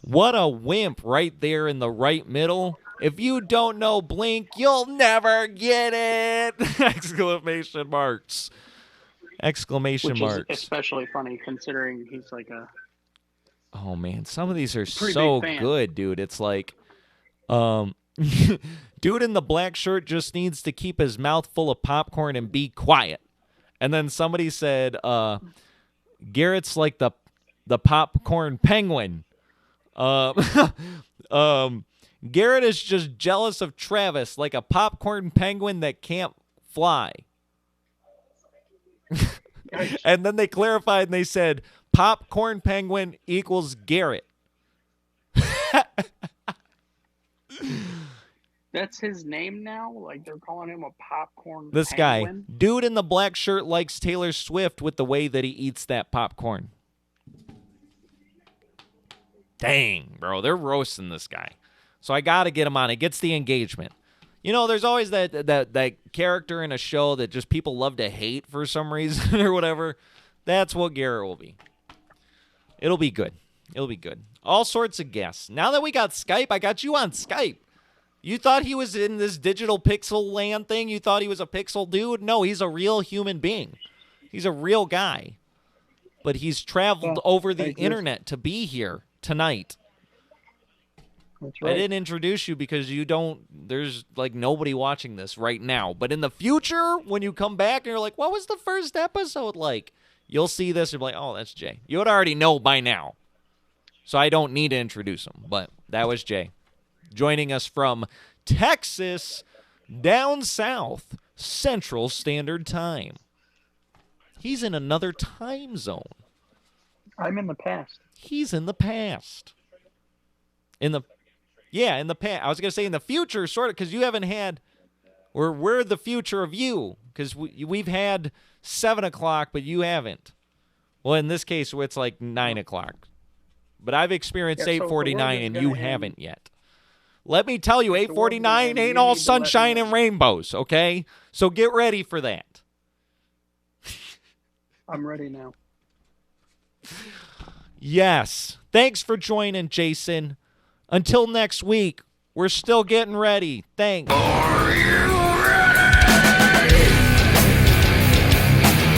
What a wimp right there in the right middle. If you don't know Blink, you'll never get it! Exclamation marks. Exclamation marks. Is especially funny considering he's like a... Oh, man. Some of these are so good, dude. It's like, dude in the black shirt just needs to keep his mouth full of popcorn and be quiet. And then somebody said, Garrett's like the popcorn penguin. Garrett is just jealous of Travis like a popcorn penguin that can't fly. And then they clarified and they said, popcorn penguin equals Garrett. That's his name now? Like they're calling him a popcorn This penguin? guy, dude in the black shirt likes Taylor Swift with the way that he eats that popcorn. Dang, bro, they're roasting this guy. So I got to get him on. It gets the engagement. You know, there's always that character in a show that just people love to hate for some reason or whatever. That's what Garrett will be. It'll be good. It'll be good. All sorts of guests. Now that we got Skype, I got you on Skype. You thought he was in this digital pixel land thing? You thought he was a pixel dude? No, he's a real human being. He's a real guy. But he's traveled over the internet to be here tonight. That's right. I didn't introduce you because there's like nobody watching this right now. But in the future, when you come back and you're like, what was the first episode like? You'll see this and be like, oh, that's Jay. You would already know by now. So I don't need to introduce him. But that was Jay. Joining us from Texas, down south, Central Standard Time. He's in another time zone. I'm in the past. He's in the past. In the past. I was going to say in the future, sort of, because you haven't had, or we're the future of you, because we've had 7 o'clock, but you haven't. Well, in this case, it's like 9 o'clock. But I've experienced 8:49, and you haven't yet. Let me tell you, 8:49 ain't all sunshine and rainbows, okay? So get ready for that. I'm ready now. Yes. Thanks for joining, Jason. Until next week, we're still getting ready. Thanks. Are you